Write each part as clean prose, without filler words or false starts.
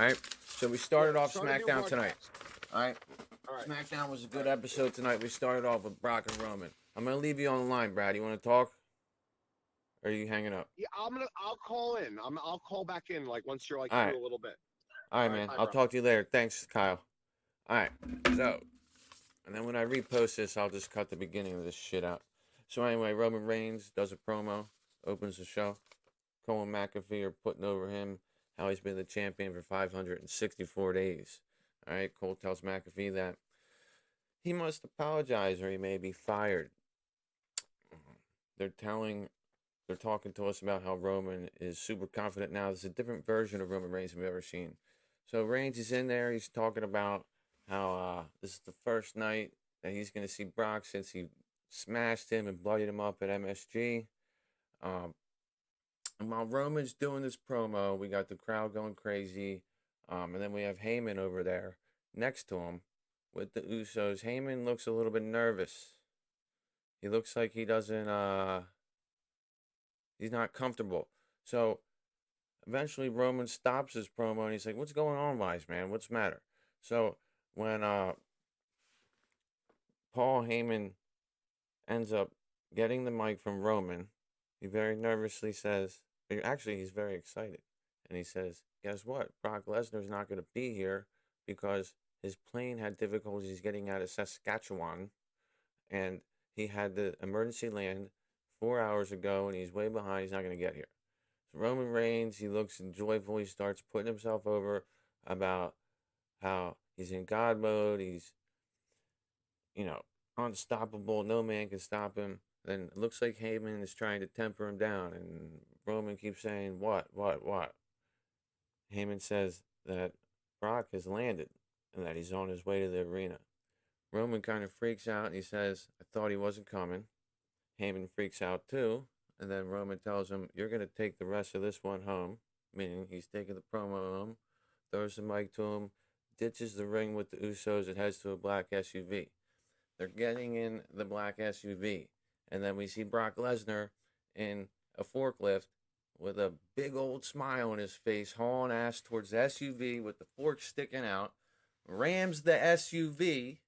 All right. So we started off Start a new SmackDown tonight. podcast. All right. All right. SmackDown was a good episode tonight. We started off with Brock and Roman. I'm gonna leave you on the line, Brad. You want to talk? Or are you hanging up? Yeah, I'll call in. I'll call back in like once you're like All through right. a little bit. All right, man. Bye, I'll bro. talk to you later. Thanks, Kyle. All right. So, and then when I repost this, I'll just cut the beginning of this shit out. So anyway, Roman Reigns does a promo, opens the show. Cole and Mcafee are putting over him how he's been the champion for 564 days. All right. Cole tells McAfee that he must apologize or he may be fired. They're talking to us about how Roman is super confident now. There's a different version of Roman Reigns we've ever seen. So Reigns is in there. He's talking about how this is the first night that he's going to see Brock since he smashed him and bloodied him up at MSG. And while Roman's doing this promo, we got the crowd going crazy. And then we have Heyman over there next to him with the Usos. Heyman looks a little bit nervous. He looks like he doesn't, he's not comfortable. So eventually Roman stops his promo and he's like, what's going on, wise man? What's the matter? So when Paul Heyman ends up getting the mic from Roman, he very nervously says, actually he's very excited. And he says, guess what? Brock Lesnar's not going to be here because his plane had difficulties getting out of Saskatchewan. And he had the emergency land 4 hours ago, and he's way behind. He's not going to get here. So Roman Reigns, he looks joyful. He starts putting himself over about how he's in God mode. He's, unstoppable. No man can stop him. Then it looks like Heyman is trying to temper him down, and Roman keeps saying, what? Heyman says that Brock has landed and that he's on his way to the arena. Roman kind of freaks out and he says, I thought he wasn't coming. Heyman freaks out too. And then Roman tells him, you're going to take the rest of this one home. Meaning he's taking the promo home, throws the mic to him, ditches the ring with the Usos and heads to a black SUV. They're getting in the black SUV. And then we see Brock Lesnar in a forklift with a big old smile on his face, hauling ass towards the SUV with the fork sticking out, rams the SUV,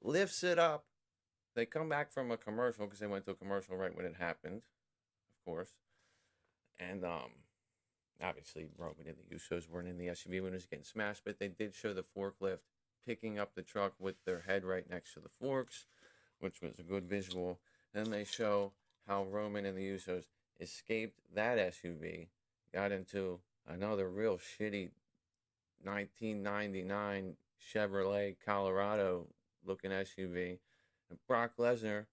lifts it up. They come back from a commercial because they went to a commercial right when it happened, of course. And obviously Roman and the Usos weren't in the SUV when it was getting smashed, but they did show the forklift picking up the truck with their head right next to the forks, which was a good visual. Then they show how Roman and the Usos escaped that SUV, got into another real shitty 1999 Chevrolet Colorado looking SUV. And Brock Lesnar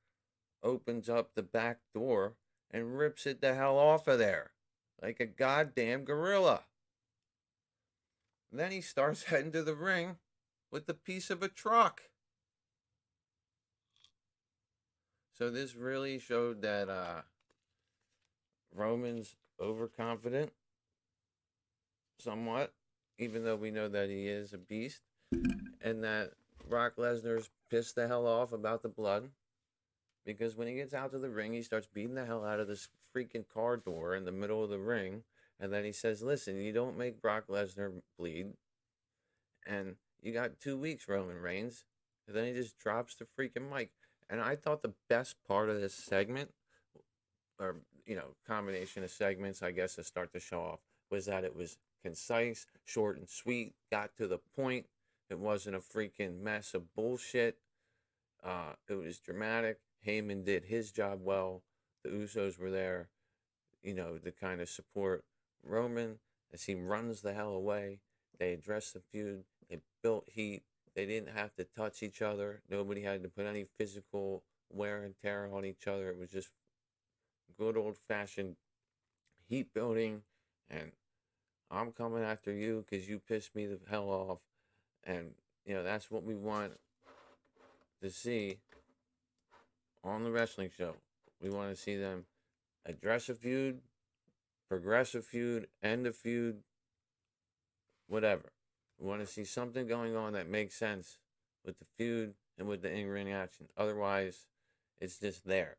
opens up the back door and rips it the hell off of there like a goddamn gorilla. Then he starts heading to the ring with the piece of a truck. So this really showed that Roman's overconfident somewhat, even though we know that he is a beast, and that Brock Lesnar's pissed the hell off about the blood, because when he gets out to the ring, he starts beating the hell out of this freaking car door in the middle of the ring, and then he says, listen, you don't make Brock Lesnar bleed, and you got 2 weeks, Roman Reigns. And then he just drops the freaking mic. And I thought the best part of this segment, or, combination of segments, I guess, to start the show off, was that it was concise, short and sweet, got to the point. It wasn't a freaking mess of bullshit. It was dramatic. Heyman did his job well. The Usos were there, to kind of support Roman as he runs the hell away. They addressed the feud. They built heat. They didn't have to touch each other. Nobody had to put any physical wear and tear on each other. It was just good old-fashioned heat building. And I'm coming after you because you pissed me the hell off. And, that's what we want to see on the wrestling show. We want to see them address a feud, progress a feud, end a feud, whatever. We want to see something going on that makes sense with the feud and with the in-ring action. Otherwise, it's just there.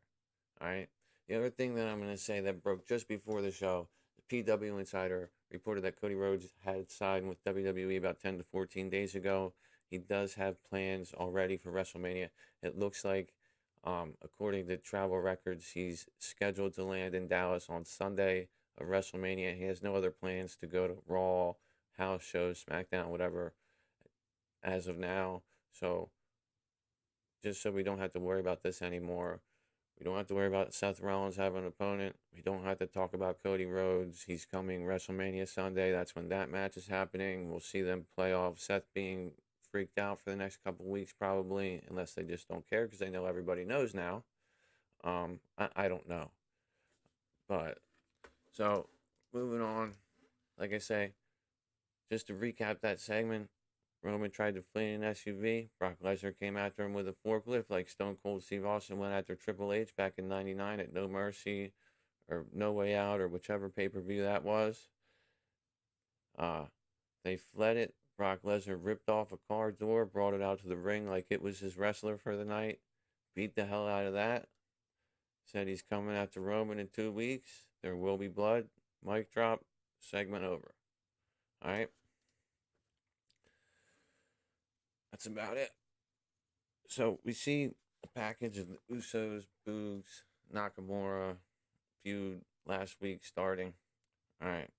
All right? The other thing that I'm going to say that broke just before the show, the PW Insider reported that Cody Rhodes had signed with WWE about 10 to 14 days ago. He does have plans already for WrestleMania. It looks like, according to travel records, he's scheduled to land in Dallas on Sunday of WrestleMania. He has no other plans to go to Raw, house shows, SmackDown, whatever, as of now. So, just so we don't have to worry about this anymore, we don't have to worry about Seth Rollins having an opponent. We don't have to talk about Cody Rhodes. He's coming WrestleMania Sunday. That's when that match is happening. We'll see them play off Seth being freaked out for the next couple weeks, probably, unless they just don't care because they know everybody knows now. I don't know. But, so, moving on. Like I say, just to recap that segment, Roman tried to flee in an SUV. Brock Lesnar came after him with a forklift like Stone Cold Steve Austin went after Triple H back in '99 at No Mercy or No Way Out or whichever pay-per-view that was. They fled it. Brock Lesnar ripped off a car door, brought it out to the ring like it was his wrestler for the night, beat the hell out of that. Said he's coming after Roman in 2 weeks. There will be blood. Mic drop. Segment over. All right. That's about it. So we see a package of the Usos, Boogs, Nakamura feud last week starting. All right.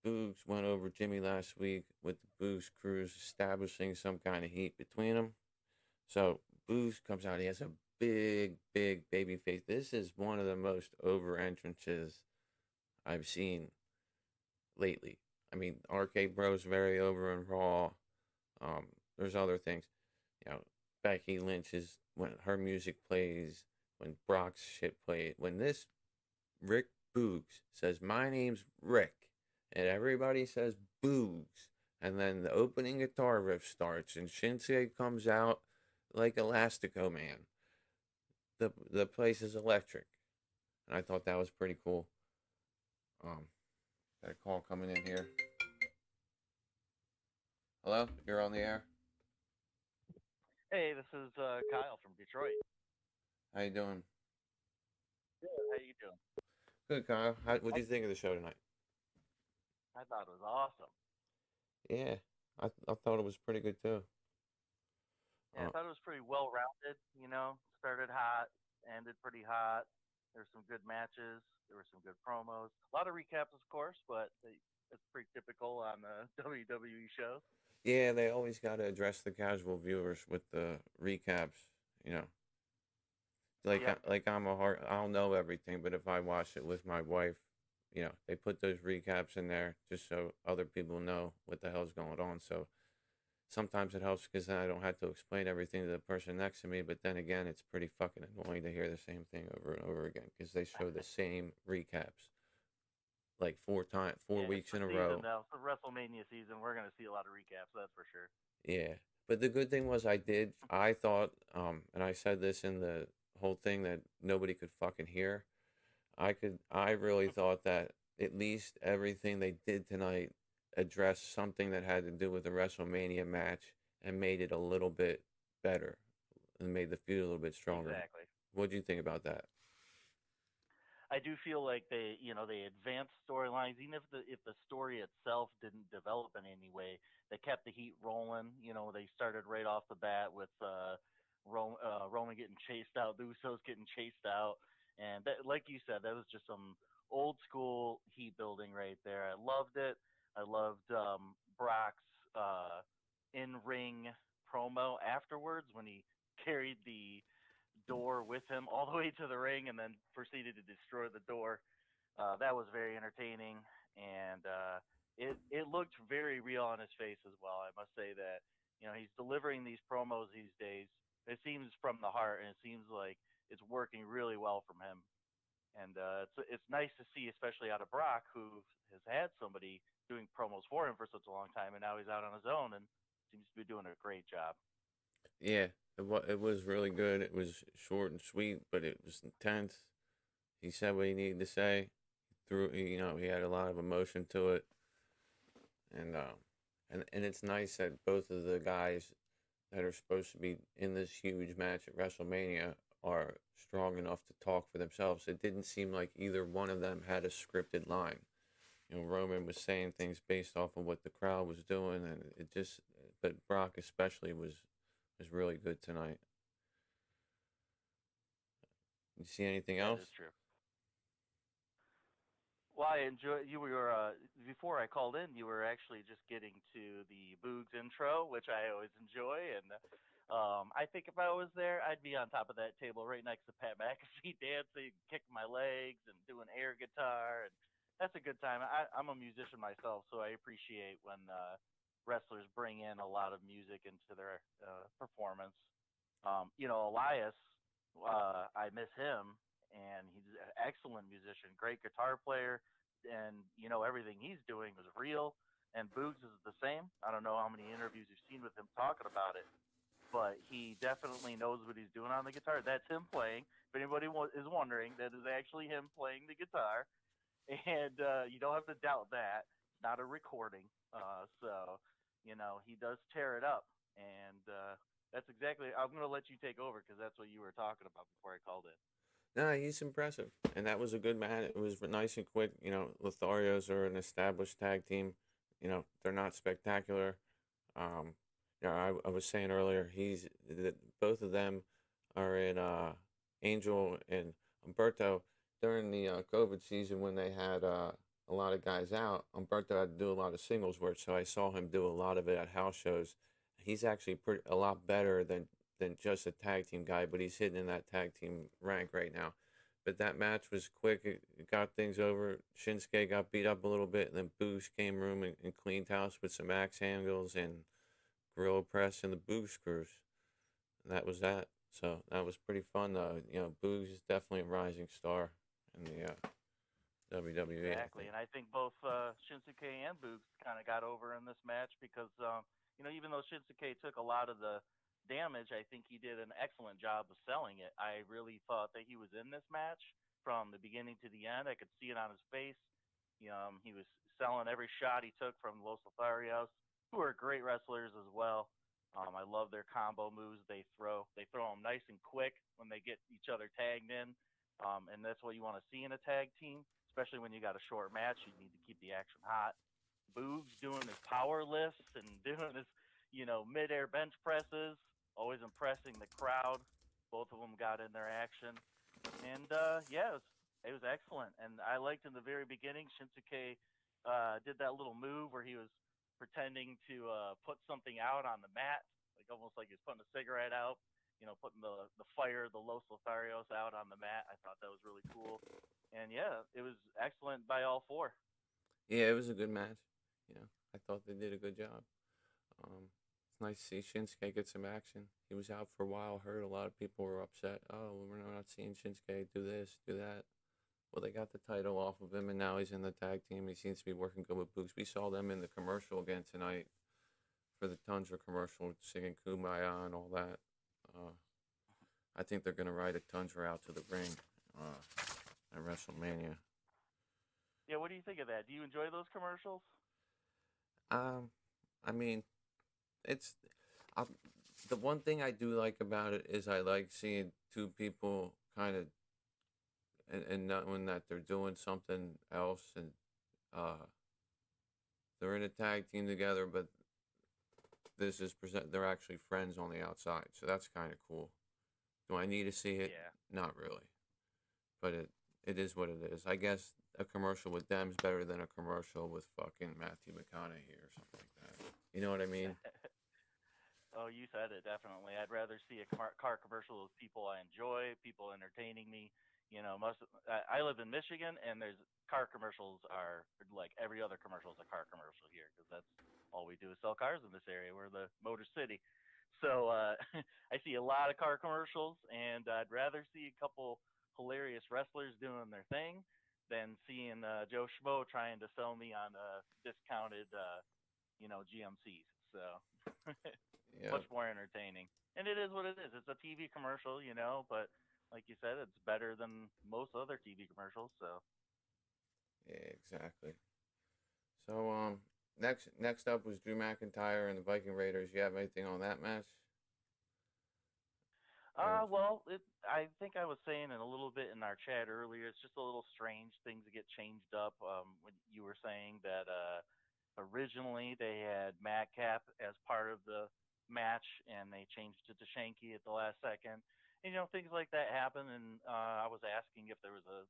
Boogs went over Jimmy last week with the Boogs crews establishing some kind of heat between them. So Boogs comes out. He has a big baby face. This is one of the most over entrances I've seen lately. I mean, RK Bro's very over in Raw. There's other things. You know, Becky Lynch is when her music plays, when Brock's shit plays, when this Rick Boogs says, "My name's Rick," and everybody says Boogs, and then the opening guitar riff starts, and Shinsuke comes out like Elastico Man. The place is electric, and I thought that was pretty cool. Got a call coming in here. Hello, you're on the air. Hey, this is Kyle from Detroit. How you doing? Good. How you doing? Good, Kyle. What do you think of the show tonight? I thought it was awesome. Yeah, I thought it was pretty good too. Yeah, I thought it was pretty well rounded. Started hot, ended pretty hot. There's some good matches. There were some good promos. A lot of recaps, of course, but it's pretty typical on the WWE shows. Yeah, they always got to address the casual viewers with the recaps. You know, Yep. I'm a hard. I'll know everything, but if I watch it with my wife, they put those recaps in there just so other people know what the hell's going on. So sometimes it helps because then I don't have to explain everything to the person next to me. But then again, it's pretty fucking annoying to hear the same thing over and over again because they show the same recaps like four weeks in a row. Now, for WrestleMania season, we're gonna see a lot of recaps. That's for sure. Yeah, but the good thing was I thought, and I said this in the whole thing that nobody could fucking hear. I really thought that at least everything they did tonight addressed something that had to do with the WrestleMania match and made it a little bit better and made the feud a little bit stronger. Exactly. What do you think about that? I do feel like they advanced storylines, even if the story itself didn't develop in any way. They kept the heat rolling. They started right off the bat with Roman getting chased out, the Usos getting chased out, and that, like you said, that was just some old school heat building right there. I loved it. I loved Brock's in ring promo afterwards when he carried the door with him all the way to the ring and then proceeded to destroy the door. That was very entertaining, and it looked very real on his face as well. I must say that he's delivering these promos these days. It seems from the heart, and it seems like it's working really well from him. And it's nice to see, especially out of Brock, who has had somebody doing promos for him for such a long time, and now he's out on his own and seems to be doing a great job. Yeah, it was really good. It was short and sweet, but it was intense. He said what he needed to say. He had a lot of emotion to it, and it's nice that both of the guys that are supposed to be in this huge match at WrestleMania are strong enough to talk for themselves. It didn't seem like either one of them had a scripted line. Roman was saying things based off of what the crowd was doing, and it just, but Brock especially was really good tonight. You see anything That else? is true. Well, I enjoy. You were before I called in. You were actually just getting to the Boogs intro, which I always enjoy. And I think if I was there, I'd be on top of that table right next to Pat McAfee, dancing, kicking my legs, and doing air guitar. And that's a good time. I'm a musician myself, so I appreciate when wrestlers bring in a lot of music into their performance. Elias, I miss him, and he's an excellent musician, great guitar player, and everything he's doing is real. And Boogs is the same. I don't know how many interviews you've seen with him talking about it, but he definitely knows what he's doing on the guitar. That's him playing. If anybody is wondering, that is actually him playing the guitar, and you don't have to doubt that. It's not a recording, so he does tear it up, and that's exactly. I'm gonna let you take over because that's what you were talking about before I called in. No, he's impressive, and that was a good match. It was nice and quick. Lotharios are an established tag team. They're not spectacular. Um, I was saying earlier, both of them are in Angel and Umberto during the COVID season when they had a lot of guys out. Umberto had to do a lot of singles work, so I saw him do a lot of it at house shows. He's actually a lot better than just a tag team guy, but he's hitting in that tag team rank right now. But that match was quick. It got things over. Shinsuke got beat up a little bit, and then Boogs came room and cleaned house with some axe handles and gorilla press and the Boogs screws. And that was that. So that was pretty fun, though. Boogs is definitely a rising star in the WWE. Exactly, and I think both Shinsuke and Boogs kind of got over in this match because even though Shinsuke took a lot of the damage, I think he did an excellent job of selling it. I really thought that he was in this match from the beginning to the end. I could see it on his face. He was selling every shot he took from Los Lotharios, who are great wrestlers as well. I love their combo moves they throw. They throw them nice and quick when they get each other tagged in, and that's what you want to see in a tag team, especially when you got a short match. You need to keep the action hot. Boogs doing his power lifts and doing his, mid-air bench presses, always impressing the crowd. Both of them got in their action, and it was excellent. And I liked in the very beginning, Shinsuke did that little move where he was pretending to put something out on the mat, like almost like he was putting a cigarette out. Putting the fire, the Los Lotharios out on the mat. I thought that was really cool, and it was excellent by all four. Yeah, it was a good match. I thought they did a good job. It's nice to see Shinsuke get some action. He was out for a while, hurt. A lot of people were upset. Oh, we're not seeing Shinsuke do this, do that. Well, they got the title off of him, and now he's in the tag team. He seems to be working good with Boogs. We saw them in the commercial again tonight for the Tundra commercial, singing Kumbaya and all that. I think they're going to ride a Tundra out to the ring at WrestleMania. Yeah, what do you think of that? Do you enjoy those commercials? I mean, it's the one thing I do like about it is I like seeing two people kind of and knowing that they're doing something else and they're in a tag team together, but they're actually friends on the outside, so that's kind of cool. Do I need to see it? Yeah. Not really, but it is what it is. I guess a commercial with them's better than a commercial with fucking Matthew McConaughey or something like that. You know what I mean? Oh, you said it, definitely. I'd rather see a car commercial with people I enjoy, people entertaining me. I live in Michigan, and there's car commercials are like every other commercial is a car commercial here because that's all we do is sell cars in this area. We're the Motor City. So I see a lot of car commercials, and I'd rather see a couple hilarious wrestlers doing their thing than seeing Joe Schmo trying to sell me on discounted, GMCs. So Yeah. much more entertaining. And it is what it is. It's a TV commercial, but like you said, it's better than most other TV commercials. So Yeah, exactly. So next up was Drew McIntyre and the Viking Raiders. You have anything on that match? Well, I think I was saying it a little bit in our chat earlier. It's just a little strange things that get changed up. When you were saying that originally they had Madcap as part of the match, and they changed it to Shanky at the last second. And things like that happen. And I was asking if there was a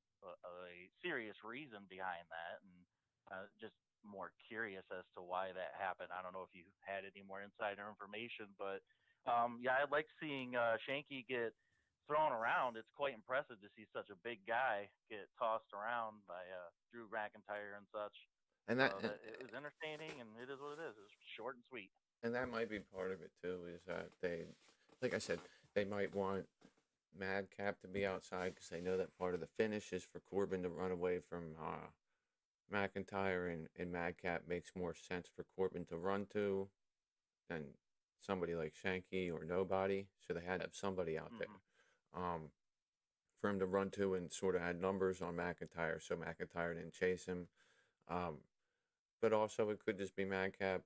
serious reason behind that, and just more curious as to why that happened. I don't know if you had any more insider information, but yeah, I like seeing Shanky get thrown around. It's quite impressive to see such a big guy get tossed around by Drew McIntyre and such. and So that that it was entertaining, and it is what it is. It's short and sweet. and that might be part of it too. Is that they, like I said, they might want Madcap to be outside because they know that part of the finish is for Corbin to run away from McIntyre, and Madcap makes more sense for Corbin to run to than somebody like Shanky or nobody. So they had to have somebody out there for him to run to and sort of had numbers on McIntyre, so McIntyre didn't chase him. Um, but also it could just be Madcap's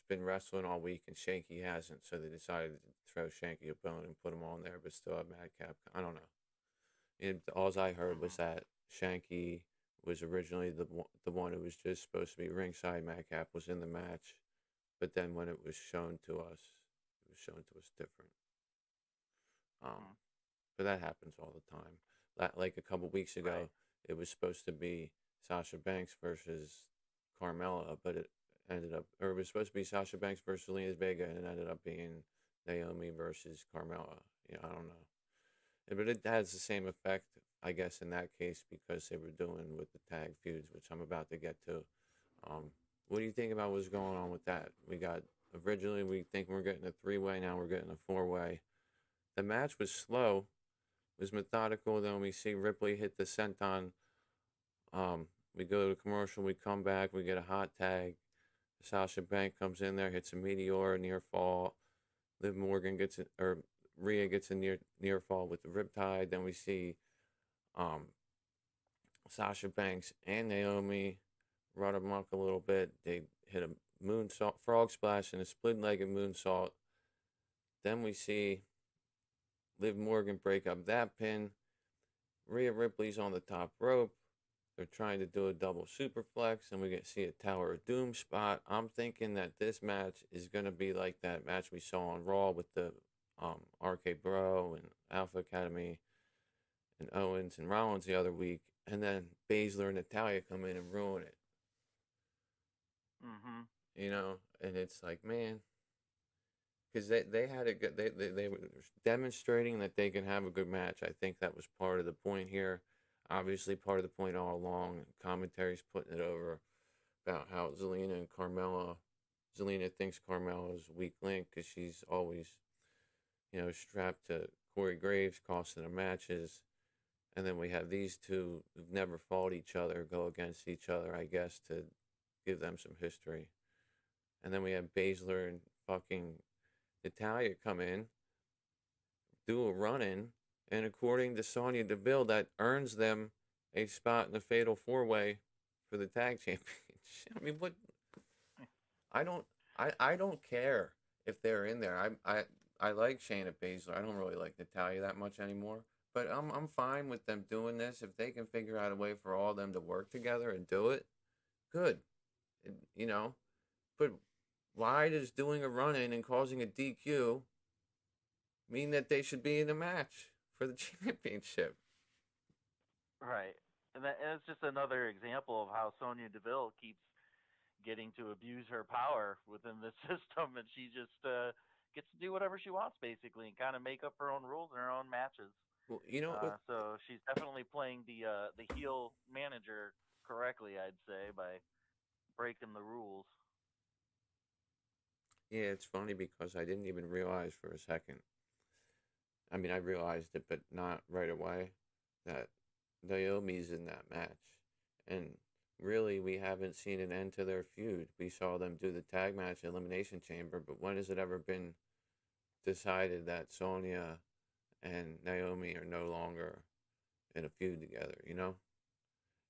been wrestling all week and Shanky hasn't, so they decided to throw Shanky a bone and put him on there, but still have Madcap. I don't know. And all I heard was that Shanky was originally the one who was just supposed to be ringside. Madcap was in the match, but then when it was shown to us, it was shown to us different. But that happens all the time. Like a couple weeks ago, Right. it was supposed to be Sasha Banks versus Carmella, but it ended up, or it was supposed to be Sasha Banks versus Zelina Vega, and it ended up being Naomi versus Carmella. Yeah, I don't know. But it has the same effect, I guess, in that case, because they were doing with the tag feuds, which I'm about to get to. What do you think about what's going on with that? We got, originally we think we're getting a three-way, now we're getting a four-way. The match was slow, was methodical. Then we see Ripley hit the senton. We go to commercial, we come back, we get a hot tag. Sasha Banks comes in there, hits a meteor, near fall. Liv Morgan gets it, or Rhea gets a near fall with the riptide. Then we see Sasha Banks and Naomi run amok a little bit. They hit a moonsault, frog splash, and a split-legged moonsault. Then we see Liv Morgan break up that pin. Rhea Ripley's on the top rope. They're trying to do a double superplex, and we get to see a Tower of Doom spot. I'm thinking that this match is going to be like that match we saw on Raw with the RK Bro and Alpha Academy and Owens and Rollins the other week, and then Baszler and Natalya come in and ruin it. And it's like, man, because they had a good, they were demonstrating that they can have a good match. I think that was part of the point here. Obviously, part of the point all along. Commentary's putting it over about how Zelina thinks Carmella's a weak link because she's always, strapped to Corey Graves, costing them matches. And then we have these two who've never fought each other go against each other, I guess, to give them some history. And then we have Baszler and fucking Natalya come in, do a run-in, and according to Sonya Deville, that earns them a spot in the Fatal 4-Way for the Tag Championship. I mean, what? I don't care if they're in there. I like Shayna Baszler. I don't really like Natalya that much anymore. But I'm fine with them doing this. If they can figure out a way for all of them to work together and do it, good. But why does doing a run-in and causing a DQ mean that they should be in a match for the championship? Right. And it's just another example of how Sonya Deville keeps getting to abuse her power within the system, and she just gets to do whatever she wants, basically, and kind of make up her own rules in her own matches. Well, so she's definitely playing the heel manager correctly, I'd say, by breaking the rules. Yeah, it's funny because I didn't even realize for a second. I mean, I realized it, but not right away, that Naomi's in that match. And really, we haven't seen an end to their feud. We saw them do the tag match Elimination Chamber, but when has it ever been decided that Sonya and Naomi are no longer in a feud together,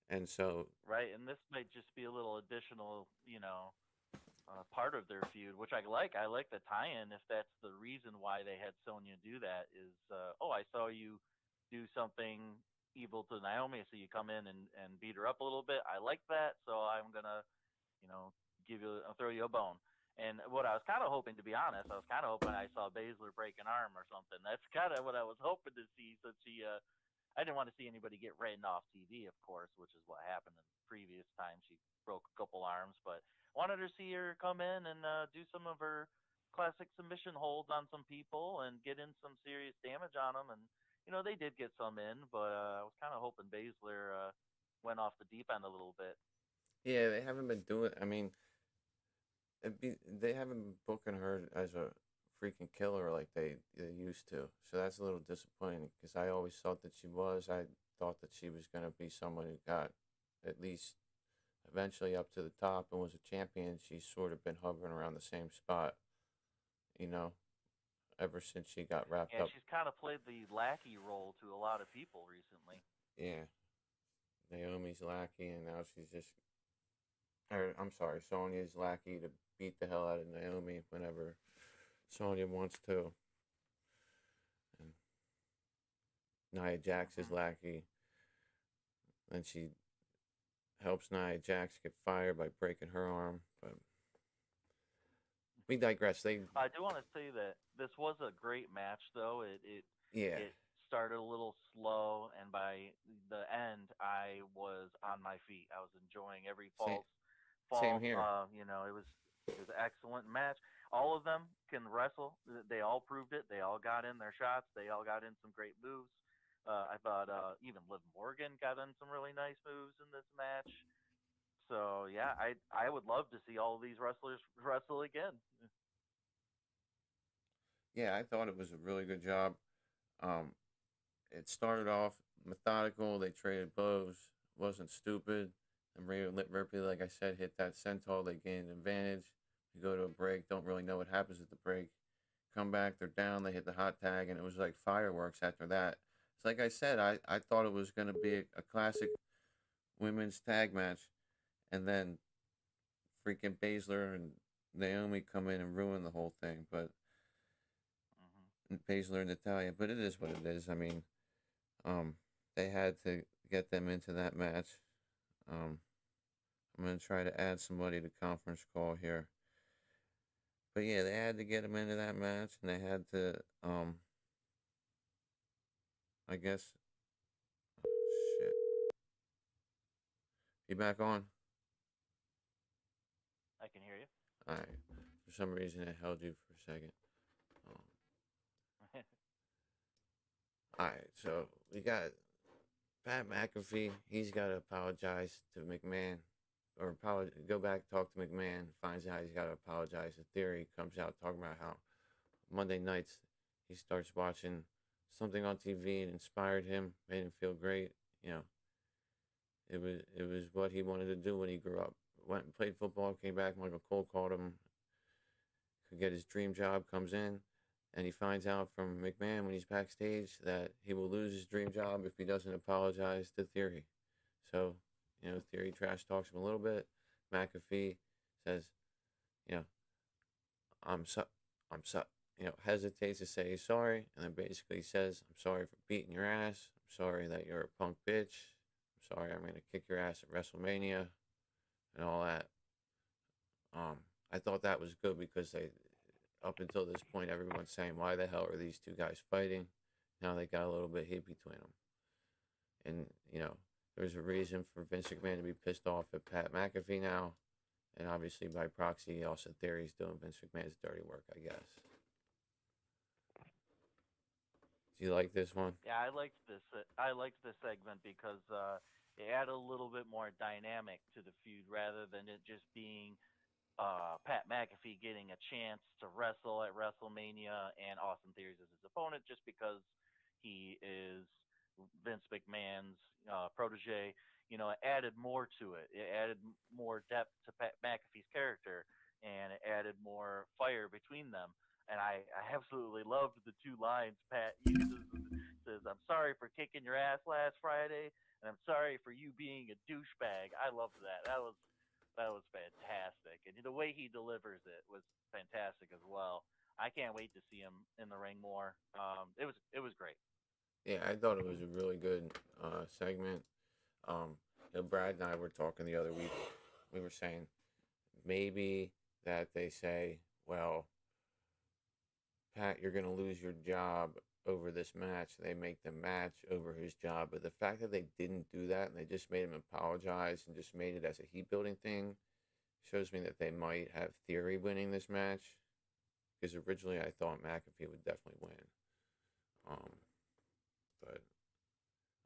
And so... Right, and this might just be a little additional, part of their feud, which I like. I like the tie-in. If that's the reason why they had Sonya do that, is I saw you do something evil to Naomi, so you come in and beat her up a little bit. I like that, so I'm gonna, I'll throw you a bone. And what I was kind of hoping, to be honest, I was kind of hoping I saw Baszler break an arm or something. That's kind of what I was hoping to see, since I didn't want to see anybody get written off TV, of course, which is what happened in previous times. She broke a couple arms, but wanted to see her come in and do some of her classic submission holds on some people and get in some serious damage on them. And they did get some in, but I was kind of hoping Baszler went off the deep end a little bit. Yeah, they haven't been doing. I mean, they haven't been booking her as a freaking killer like they used to. So that's a little disappointing, because I always thought that she was. I thought that she was going to be someone who got at least eventually up to the top and was a champion. She's sort of been hovering around the same spot, ever since she got wrapped up. Yeah, she's kind of played the lackey role to a lot of people recently. Yeah. Naomi's lackey, and now she's just. Or, I'm sorry, Sonya's lackey to beat the hell out of Naomi whenever Sonya wants to. And Nia Jax is lackey. And she helps Nia Jax get fired by breaking her arm. But we digress. I do want to say that this was a great match, though. It started a little slow, and by the end, I was on my feet. I was enjoying every fall. Same here. It was an excellent match. All of them can wrestle. They all proved it. They all got in their shots. They all got in some great moves. I thought even Liv Morgan got in some really nice moves in this match. So yeah, I would love to see all of these wrestlers wrestle again. Yeah, I thought it was a really good job. It started off methodical. They traded blows. Wasn't stupid. And Ripley, like I said, hit that senton. They gained an advantage. We go to a break. Don't really know what happens at the break. Come back. They're down. They hit the hot tag. And it was like fireworks after that. It's like I said, I thought it was going to be a classic women's tag match. And then freaking Baszler and Naomi come in and ruin the whole thing. But Baszler and Natalya. But it is what it is. I mean, they had to get them into that match. I'm going to try to add somebody to conference call here. But yeah, they had to get them into that match, and they had to, I guess, oh, shit. You back on? I can hear you. All right. For some reason, it held you for a second. All right, so we got Pat McAfee. He's got to apologize to McMahon, or go back, talk to McMahon, finds out he's got to apologize. The Theory comes out talking about how Monday nights he starts watching something on TV and inspired him, made him feel great. It was what he wanted to do when he grew up. Went and played football, came back, Michael Cole called him, could get his dream job, comes in, and he finds out from McMahon when he's backstage that he will lose his dream job if he doesn't apologize to Theory. So, Theory trash talks him a little bit. McAfee says, hesitates to say he's sorry, and then basically says, I'm sorry for beating your ass. I'm sorry that you're a punk bitch. I'm sorry I'm going to kick your ass at WrestleMania and all that. I thought that was good, because up until this point, everyone's saying, why the hell are these two guys fighting? Now they got a little bit heat between them. And, there's a reason for Vince McMahon to be pissed off at Pat McAfee now. And obviously, by proxy, also Theory's doing Vince McMahon's dirty work, I guess. Do you like this one? Yeah, I liked this. I liked this segment because it added a little bit more dynamic to the feud, rather than it just being Pat McAfee getting a chance to wrestle at WrestleMania and Austin Theory as his opponent, just because he is Vince McMahon's protege. It added more to it. It added more depth to Pat McAfee's character, and it added more fire between them. And I absolutely loved the two lines Pat says, I'm sorry for kicking your ass last Friday, and I'm sorry for you being a douchebag. I loved that. That was was fantastic, and the way he delivers it was fantastic as well. I can't wait to see him in the ring more. It was great. Yeah, I thought it was a really good segment. Brad and I were talking the other week. We were saying maybe that they say, well, Pat, you're going to lose your job over this match. They make the match over his job. But the fact that they didn't do that and they just made him apologize and just made it as a heat building thing shows me that they might have Theory winning this match. Because originally I thought Mcafee would definitely win. But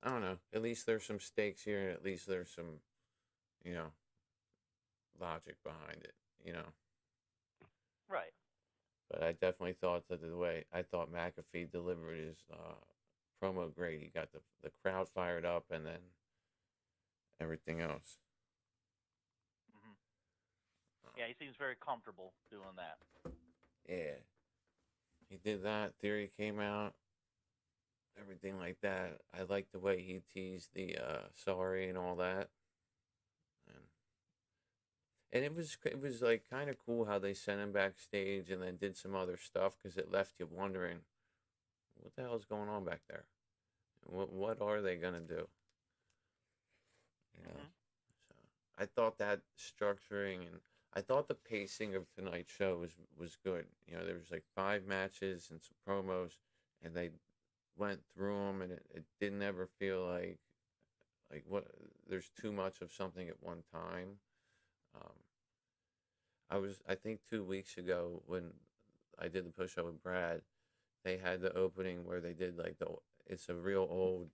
I don't know. At least there's some stakes here, and at least there's some, logic behind it, Right. But I definitely thought that I thought McAfee delivered his promo great. He got the crowd fired up, and then everything else. Yeah, he seems very comfortable doing that. Yeah, he did that. Theory came out, everything like that. I liked the way he teased the sorry and all that. And it was like kind of cool how they sent him backstage and then did some other stuff because it left you wondering what the hell is going on back there. What are they gonna do? So I thought that structuring and I thought the pacing of tonight's show was good. There was like 5 matches and some promos, and they went through them, and it didn't ever feel like what there's too much of something at one time. I think 2 weeks ago when I did the push up with Brad, they had the opening where they did like it's a real old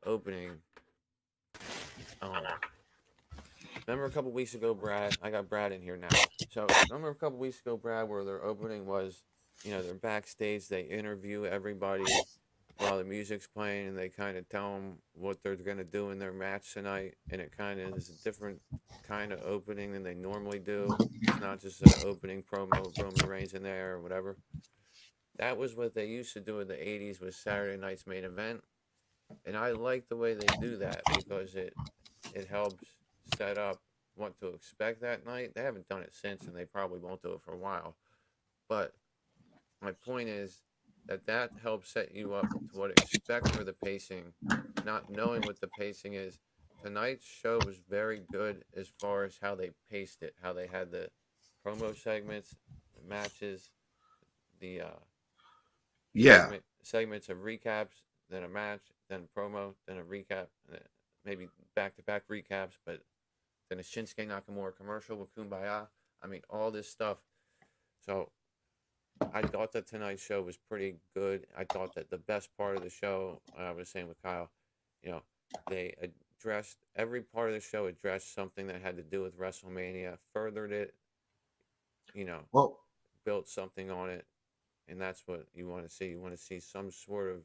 opening. Remember a couple weeks ago, Brad? I got Brad in here now. So remember a couple weeks ago, Brad, where their opening was, they're backstage, they interview everybody while the music's playing, and they kind of tell them what they're going to do in their match tonight, and it kind of is a different kind of opening than they normally do. It's not just an opening promo of Roman Reigns in there or whatever. That was what they used to do in the 80s with Saturday Night's Main Event, and I like the way they do that because it helps set up what to expect that night. They haven't done it since, and they probably won't do it for a while. But my point is that helps set you up to what to expect for the pacing, not knowing what the pacing is. Tonight's show was very good as far as how they paced it, how they had the promo segments, the matches, the segments of recaps, then a match, then a promo, then a recap, maybe back-to-back recaps, but then a Shinsuke Nakamura commercial with Kumbaya. I mean, all this stuff. So I thought that tonight's show was pretty good. I thought that the best part of the show, I was saying with Kyle, they addressed every part of the show, addressed something that had to do with WrestleMania, furthered it, built something on it, and that's what you want to see. You want to see some sort of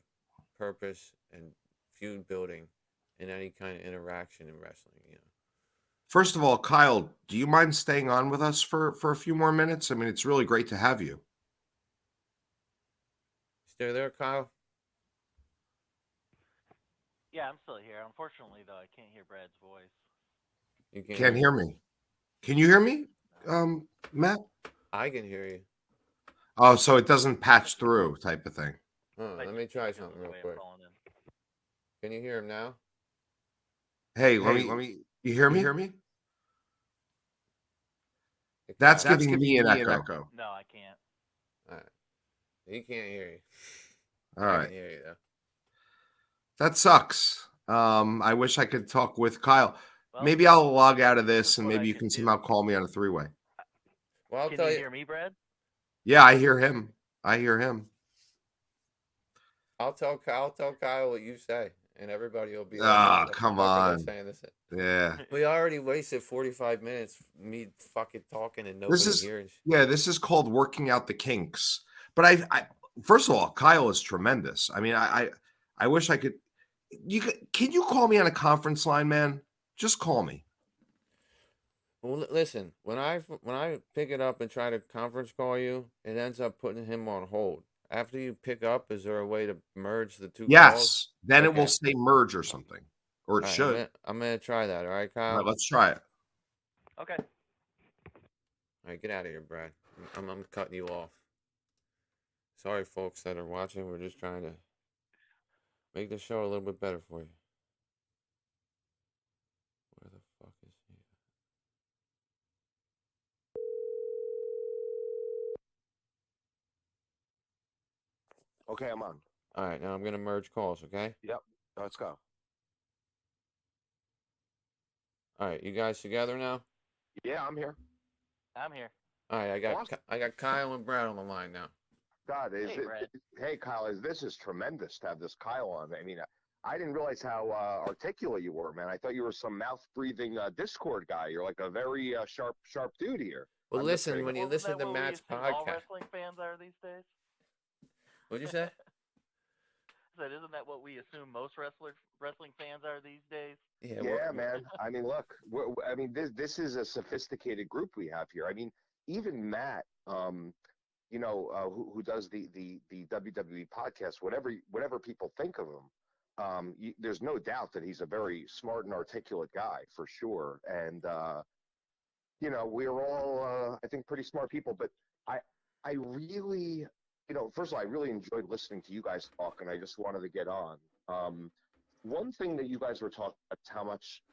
purpose and feud building in any kind of interaction in wrestling, First of all, Kyle, do you mind staying on with us for a few more minutes? I mean, it's really great to have you. Still there, Kyle? Yeah, I'm still here. Unfortunately, though, I can't hear Brad's voice. You can't hear me. Can you hear me, Matt? I can hear you. Oh, so it doesn't patch through type of thing. Let me try something real quick. Can you hear him now? Hey, let me. You hear me? That's giving me an echo. No, I can't. All right. He can't hear you. All right. I can hear you, though. That sucks. I wish I could talk with Kyle. Well, maybe I'll log out of this, and maybe you can do. somehow call me on a 3-way. Well, Can you hear me, Brad? Yeah, I hear him. I'll tell Kyle what you say, and everybody will be like, "Oh, come on." Saying this. Yeah. We already wasted 45 minutes me fucking talking and nobody hears. Yeah, this is called working out the kinks. But I first of all, Kyle is tremendous. I mean, I wish I could. Can you call me on a conference line, man? Just call me. Well, listen. When I pick it up and try to conference call you, it ends up putting him on hold. After you pick up, is there a way to merge the two calls? Yes. Then it will say merge or something. Or it should. I'm gonna try that. All right, Kyle? All right, let's try it. Okay. All right, get out of here, Brad. I'm cutting you off. Sorry, folks that are watching. We're just trying to make the show a little bit better for you. Where the fuck is he? Okay, I'm on. All right, now I'm gonna merge calls. Okay. Yep. Let's go. All right, you guys together now? Yeah, I'm here. I'm here. All right, Awesome. I got Kyle and Brad on the line now. God, Hey, Brad. hey, Kyle, this is tremendous to have this Kyle on. I mean, I didn't realize how articulate you were, man. I thought you were some mouth-breathing Discord guy. You're like a very sharp dude here. Well, I'm just listen, kidding. when you Well, listen isn't that to what we Matt's assume all podcast, wrestling fans are these days? what'd you say? I said, isn't that what we assume most wrestling fans are these days? Yeah, man. I mean, look, I mean, this is a sophisticated group we have here. I mean, even Matt, you know, who does the WWE podcast, whatever people think of him, there's no doubt that he's a very smart and articulate guy for sure. And you know, we're all, I think, pretty smart people. But I really, you know, first of all, I really enjoyed listening to you guys talk, and I just wanted to get on. One thing that you guys were talking about, how much,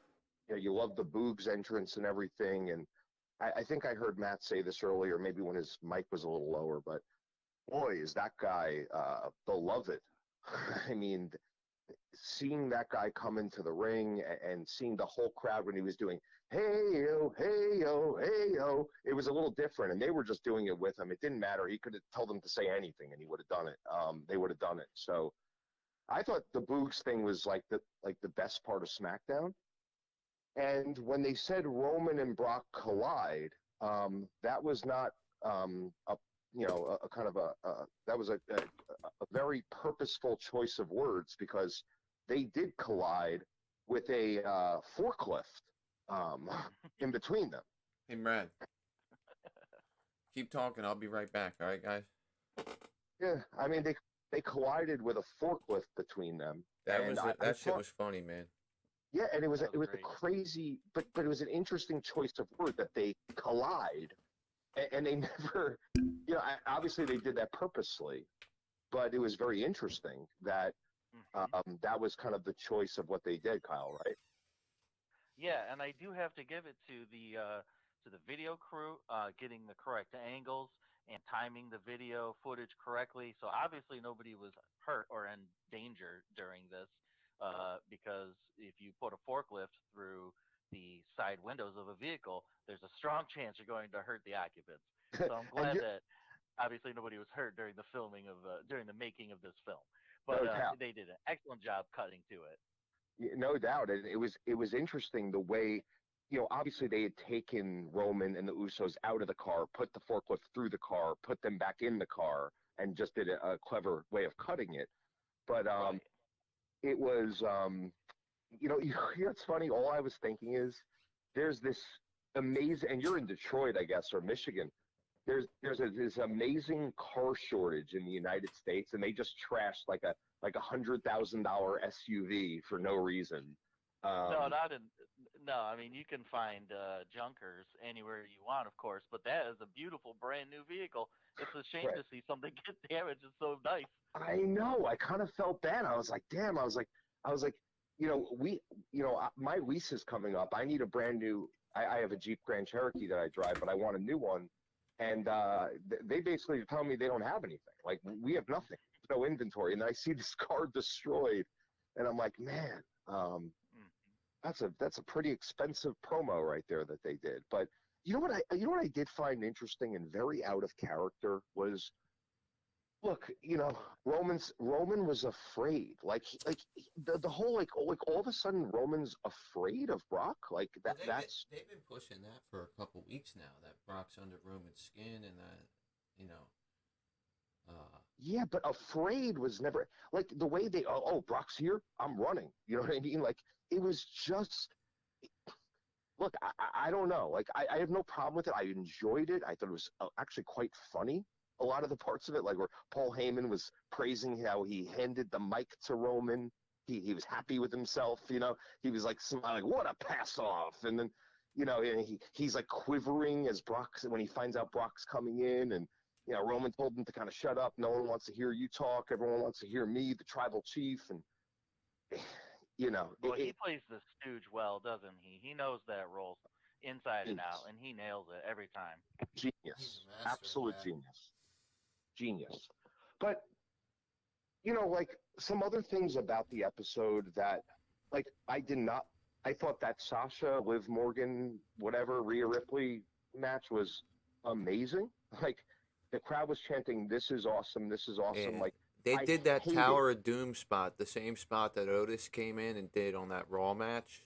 you know, you love the Boogs entrance and everything, and I think I heard Matt say this earlier, maybe when his mic was a little lower, but boy, is that guy beloved. I mean, seeing that guy come into the ring and seeing the whole crowd when he was doing, hey, yo, hey, yo, hey, yo, it was a little different, and they were just doing it with him. It didn't matter. He could have told them to say anything, and he would have done it. They would have done it. So I thought the Boogs thing was like the best part of SmackDown. And when they said Roman and Brock collide, that was not a kind of that was a very purposeful choice of words, because they did collide with a forklift in between them. Hey, Brad, keep talking. I'll be right back. All right, guys. Yeah, I mean they collided with a forklift between them. That shit was funny, man. Yeah, and it was a great. crazy, but it was an interesting choice of word that they collide, and they never, you know, obviously they did that purposely, but it was very interesting that that was kind of the choice of what they did, Kyle, right? Yeah, and I do have to give it to the video crew, getting the correct angles and timing the video footage correctly. So obviously nobody was hurt or in danger during this, because if you put a forklift through the side windows of a vehicle, there's a strong chance you're going to hurt the occupants. So I'm glad that obviously nobody was hurt during the filming of during the making of this film. But they did an excellent job cutting to it. No doubt. And it was interesting the way, you know, obviously they had taken Roman and the Usos out of the car, put the forklift through the car, put them back in the car, and just did a clever way of cutting it. But Right. it was, you know, it's funny. All I was thinking is there's this amazing, and you're in Detroit, I guess, or Michigan. There's this amazing car shortage in the United States, and they just trashed like a $100,000 SUV for no reason. No, not in. No, I mean you can find junkers anywhere you want, of course, but that is a beautiful brand new vehicle. It's a shame to see something get damaged. It's so nice. I know. I kind of felt bad. I was like, damn. I was like, you know, my lease is coming up. I need a brand new. I have a Jeep Grand Cherokee that I drive, but I want a new one. And they basically tell me they don't have anything. Like, we have nothing, no inventory. And I see this car destroyed, and I'm like, man, that's a pretty expensive promo right there that they did. But you know what I did find interesting and very out of character was, look, you know, Roman was afraid. Like the whole like all of a sudden Roman's afraid of Brock. Like They've been pushing that for a couple weeks now. That Brock's under Roman's skin, and that, you know. Yeah, but afraid was never like the way they. Oh, Brock's here. I'm running. You know what I mean? Like it was just. Look, I don't know. Like I have no problem with it. I enjoyed it. I thought it was actually quite funny. A lot of the parts of it, like where Paul Heyman was praising how he handed the mic to Roman. He was happy with himself, you know. He was like smiling, what a pass off. And then, you know, and he's like quivering as Brock's when he finds out Brock's coming in, and you know, Roman told him to kind of shut up. No one wants to hear you talk. Everyone wants to hear me, the tribal chief, and you know, Well, he plays the stooge well, doesn't he? He knows that role inside and out, and he nails it every time. He's genius, a master, absolute man. genius. But you know, like some other things about the episode that, like, I thought that Sasha, Liv Morgan, whatever, Rhea Ripley match was amazing. Like, the crowd was chanting, "This is awesome! This is awesome!" Yeah. Like, They I did that hated- Tower of Doom spot, the same spot that Otis came in and did on that Raw match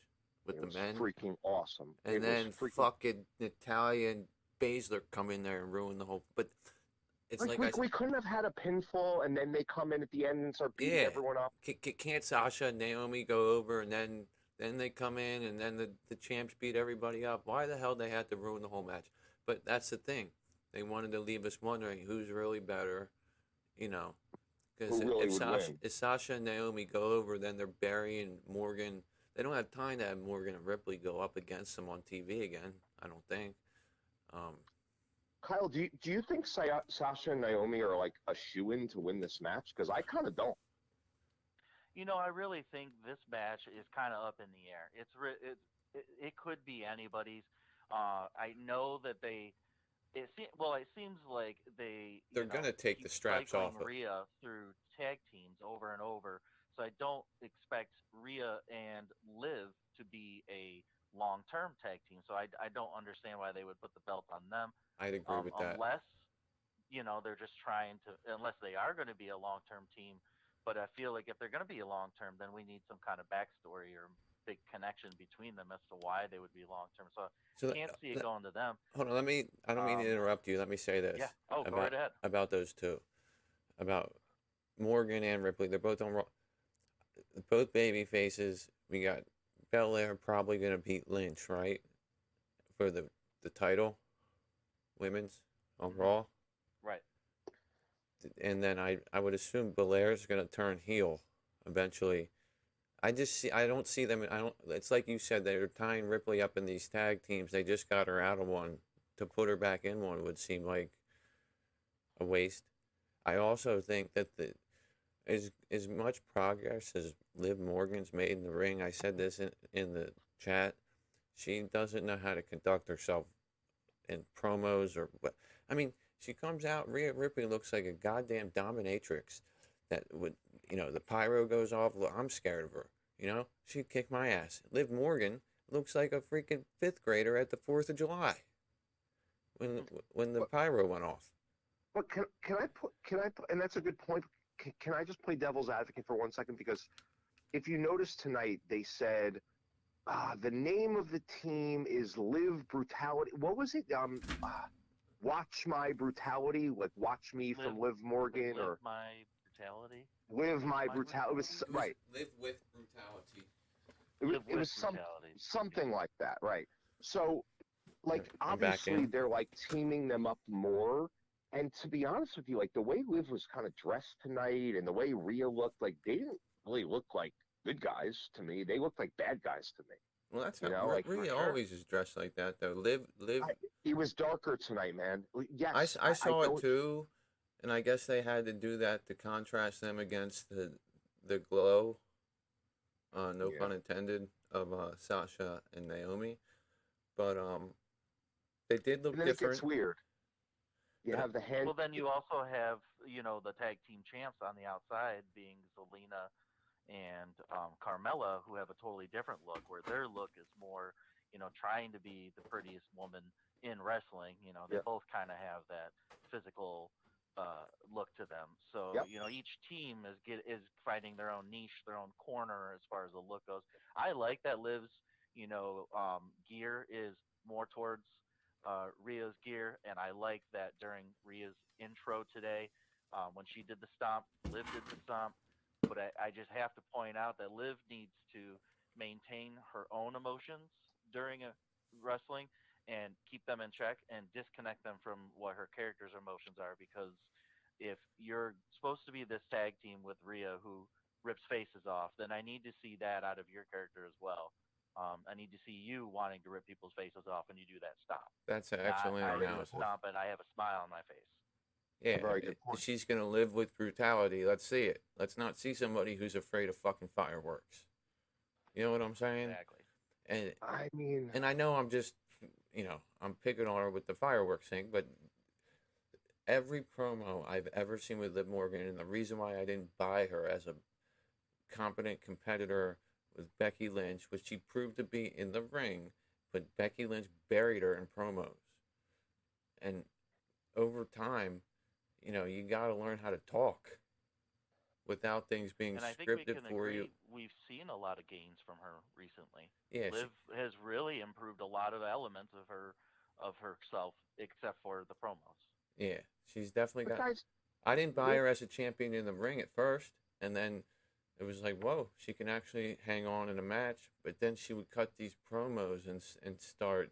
with It the was men. freaking awesome. And It then was freaking fucking Natalia and Baszler come in there and ruin the whole. But it's like we couldn't have had a pinfall and then they come in at the end and start beating Yeah. everyone up. Can't Sasha and Naomi go over and then they come in and then the champs beat everybody up? Why the hell they had to ruin the whole match? But that's the thing. They wanted to leave us wondering who's really better, you know. Because Who really if would win? Sasha and Naomi go over, then they're burying Morgan. They don't have time to have Morgan and Ripley go up against them on TV again, I don't think. Kyle, do you think Sasha and Naomi are like a shoo-in to win this match? Because I kind of don't. You know, I really think this match is kind of up in the air. It could be anybody's. I know that it seems like They're gonna take the keep straps cycling off it. Rhea through tag teams over and over. So I don't expect Rhea and Liv to be a long-term tag team. So I don't understand why they would put the belt on them. I'd agree with that. Unless they're just trying to, unless they are going to be a long-term team. But I feel like if they're going to be a long-term, then we need some kind of backstory or big connection between them as to why they would be long-term. So I can't see it going to them. Hold on, I don't mean to interrupt you. Let me say this. Yeah. Oh, go right ahead. About those two. About Morgan and Ripley. They're both on Raw. Both baby faces. We got Belair probably going to beat Lynch, right? For the title. Women's on Raw. Right. And then I would assume Belair's going to turn heel eventually. I don't see them. It's like you said, they're tying Ripley up in these tag teams. They just got her out of one. To put her back in one would seem like a waste. I also think that as much progress as Liv Morgan's made in the ring, I said this in the chat, she doesn't know how to conduct herself in promos or what. I mean, she comes out, Rhea Ripley looks like a goddamn dominatrix that would, the pyro goes off. I'm scared of her, she'd kick my ass. Liv Morgan looks like a freaking 5th grader at the 4th of July when the pyro went off. But can I put, and that's a good point. Can I just play devil's advocate for 1 second? Because if you notice tonight, they said the name of the team is Live Brutality. What was it? Watch My Brutality, like Watch Me from Liv Morgan, Live or My Brutality. Live My Brutality. It was right. Live with brutality. It was something like that, right? So, like, obviously they're like teaming them up more. And to be honest with you, like the way Liv was kind of dressed tonight and the way Rhea looked, like they didn't really look like good guys to me. They looked like bad guys to me. Well, that's how Rhea always is dressed like that, though. Liv. It was darker tonight, man. Yes, I saw it too, and I guess they had to do that to contrast them against the glow, no pun intended, of Sasha and Naomi. But they did look different. It gets weird. You have the hand. Well, then you also have, the tag team champs on the outside being Zelina and Carmella, who have a totally different look, where their look is more, trying to be the prettiest woman in wrestling. They both kind of have that physical look to them. So, each team is finding their own niche, their own corner as far as the look goes. I like that Liv's, gear is more towards Rhea's gear, and I like that during Rhea's intro today, when she did the stomp, Liv did the stomp. But I just have to point out that Liv needs to maintain her own emotions during a wrestling and keep them in check and disconnect them from what her character's emotions are, because if you're supposed to be this tag team with Rhea who rips faces off, then I need to see that out of your character as well. I need to see you wanting to rip people's faces off, and you do that stomp. That's an Not, excellent I do a analysis. stomp, and I have a smile on my face. Yeah, very good point. she's gonna live with brutality. Let's see it. Let's not see somebody who's afraid of fucking fireworks. You know what I'm saying? Exactly. And I mean, and I know I'm just, I'm picking on her with the fireworks thing, but every promo I've ever seen with Liv Morgan, and the reason why I didn't buy her as a competent competitor with Becky Lynch, which she proved to be in the ring, but Becky Lynch buried her in promos. And over time, you got to learn how to talk without things being And I think we scripted can for agree you. we've seen a lot of gains from her recently. Yeah, Liv has really improved a lot of elements of herself, except for the promos. yeah, she's definitely but got. guys, I didn't buy Liv- her as a champion in the ring at first, and then it was like, whoa, she can actually hang on in a match. But then she would cut these promos and start,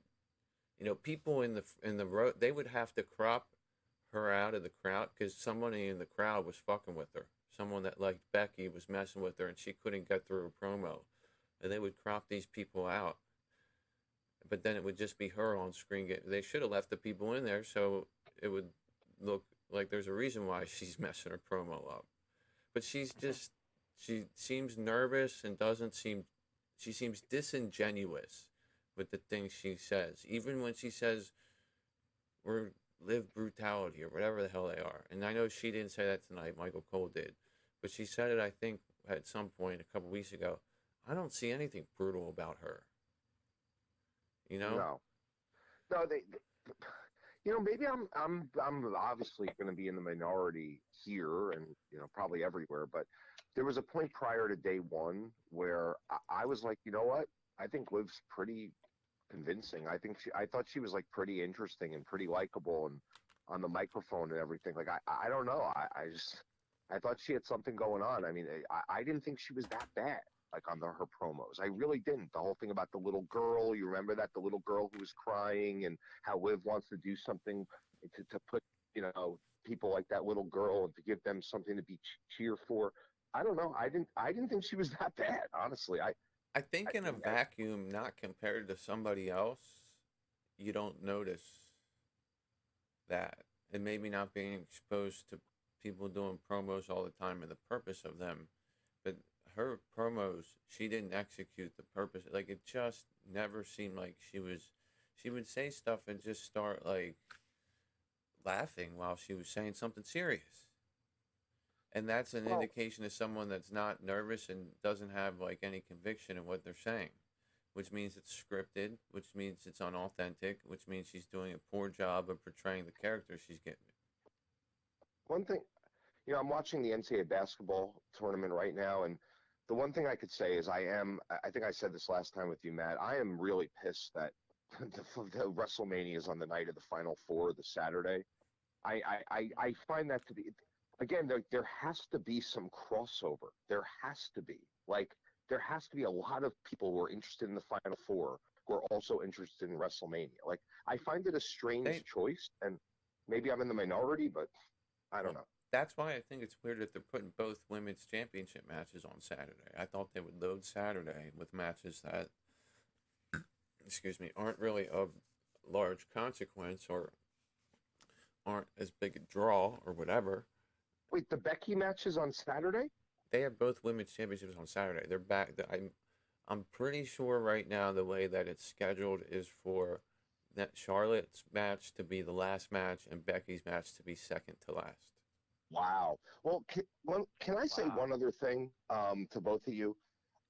people in the road, they would have to crop her out of the crowd because somebody in the crowd was fucking with her. Someone that liked Becky was messing with her, and she couldn't get through a promo, and they would crop these people out. But then it would just be her on screen. They should have left the people in there so it would look like there's a reason why she's messing her promo up. But she seems nervous and she seems disingenuous with the things she says. Even when she says, we're live brutality or whatever the hell they are. And I know she didn't say that tonight, Michael Cole did. But she said it, I think, at some point a couple weeks ago. I don't see anything brutal about her. no, maybe I'm obviously going to be in the minority here and probably everywhere, but there was a point prior to day one where I was like, you know what? I think Liv's pretty convincing. I thought she was like pretty interesting and pretty likable and on the microphone and everything. Like I don't know. I thought she had something going on. I mean, I didn't think she was that bad. Like on her promos, I really didn't. The whole thing about the little girl, you remember that, the little girl who was crying, and how Liv wants to do something to put people like that little girl and to give them something to be cheer for. I don't know. I didn't think she was that bad, honestly. I think in a vacuum, not compared to somebody else, you don't notice that. And maybe not being exposed to people doing promos all the time and the purpose of them. But her promos, she didn't execute the purpose. Like, it just never seemed like she would say stuff and just start, like, laughing while she was saying something serious. And that's an indication of someone that's not nervous and doesn't have, like, any conviction in what they're saying, which means it's scripted, which means it's unauthentic, which means she's doing a poor job of portraying the character she's getting. One thing, I'm watching the NCAA basketball tournament right now, and the one thing I could say is I think I said this last time with you, Matt, I am really pissed that the WrestleMania is on the night of the Final Four, the Saturday. I find that to be, again, there has to be some crossover. There has to be. Like, there has to be a lot of people who are interested in the Final Four who are also interested in WrestleMania. Like, I find it a strange choice, and maybe I'm in the minority, but I don't know. That's why I think it's weird that they're putting both women's championship matches on Saturday. I thought they would load Saturday with matches that, aren't really of large consequence or aren't as big a draw or whatever. Wait, the Becky match is on Saturday? They have both women's championships on Saturday. They're back. I'm pretty sure right now the way that it's scheduled is for that Charlotte's match to be the last match and Becky's match to be second to last. Wow. Well, can I say one other thing to both of you?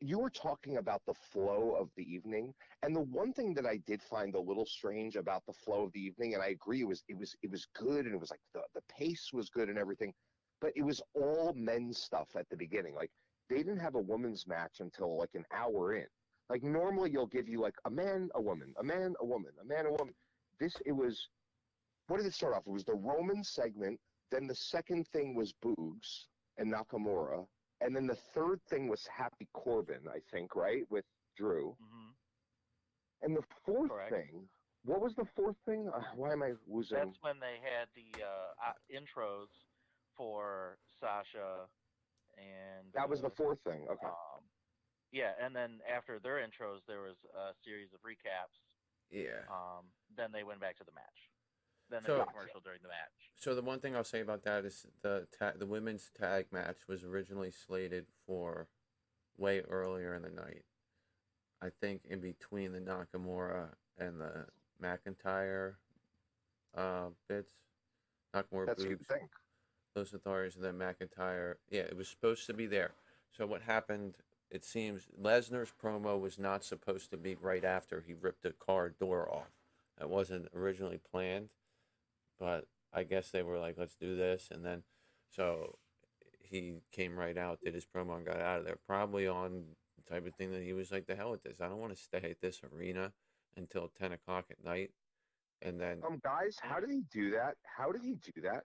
You were talking about the flow of the evening, and the one thing that I did find a little strange about the flow of the evening, and I agree, it was good, and it was like the pace was good and everything, but it was all men's stuff at the beginning. Like, they didn't have a women's match until like an hour in. Like, normally you'll give you like a man, a woman, a man, a woman, a man, a woman. What did it start off? It was the Roman segment. Then the second thing was Boogs and Nakamura. And then the third thing was Happy Corbin, I think, right? With Drew. Mm-hmm. And the fourth thing, what was the fourth thing? Why am I losing? That's when they had the intros for Sasha and... That was the fourth thing, okay. Yeah, and then after their intros, there was a series of recaps. Yeah. Then they went back to the match. Then they So- did a commercial during the match. So the one thing I'll say about that is the women's tag match was originally slated for way earlier in the night. I think in between the Nakamura and the Mcintyre bits, Nakamura That's what you Boogs, think. those authorities, and then McIntyre. Yeah, it was supposed to be there. So what happened? It seems Lesnar's promo was not supposed to be right after he ripped the car door off. That wasn't originally planned, but I guess they were like, let's do this, and then so he came right out, did his promo, and got out of there. Probably on the type of thing that he was like, the hell with this. I don't want to stay at this arena until 10 o'clock at night. And then Guys, how did he do that? How did he do that?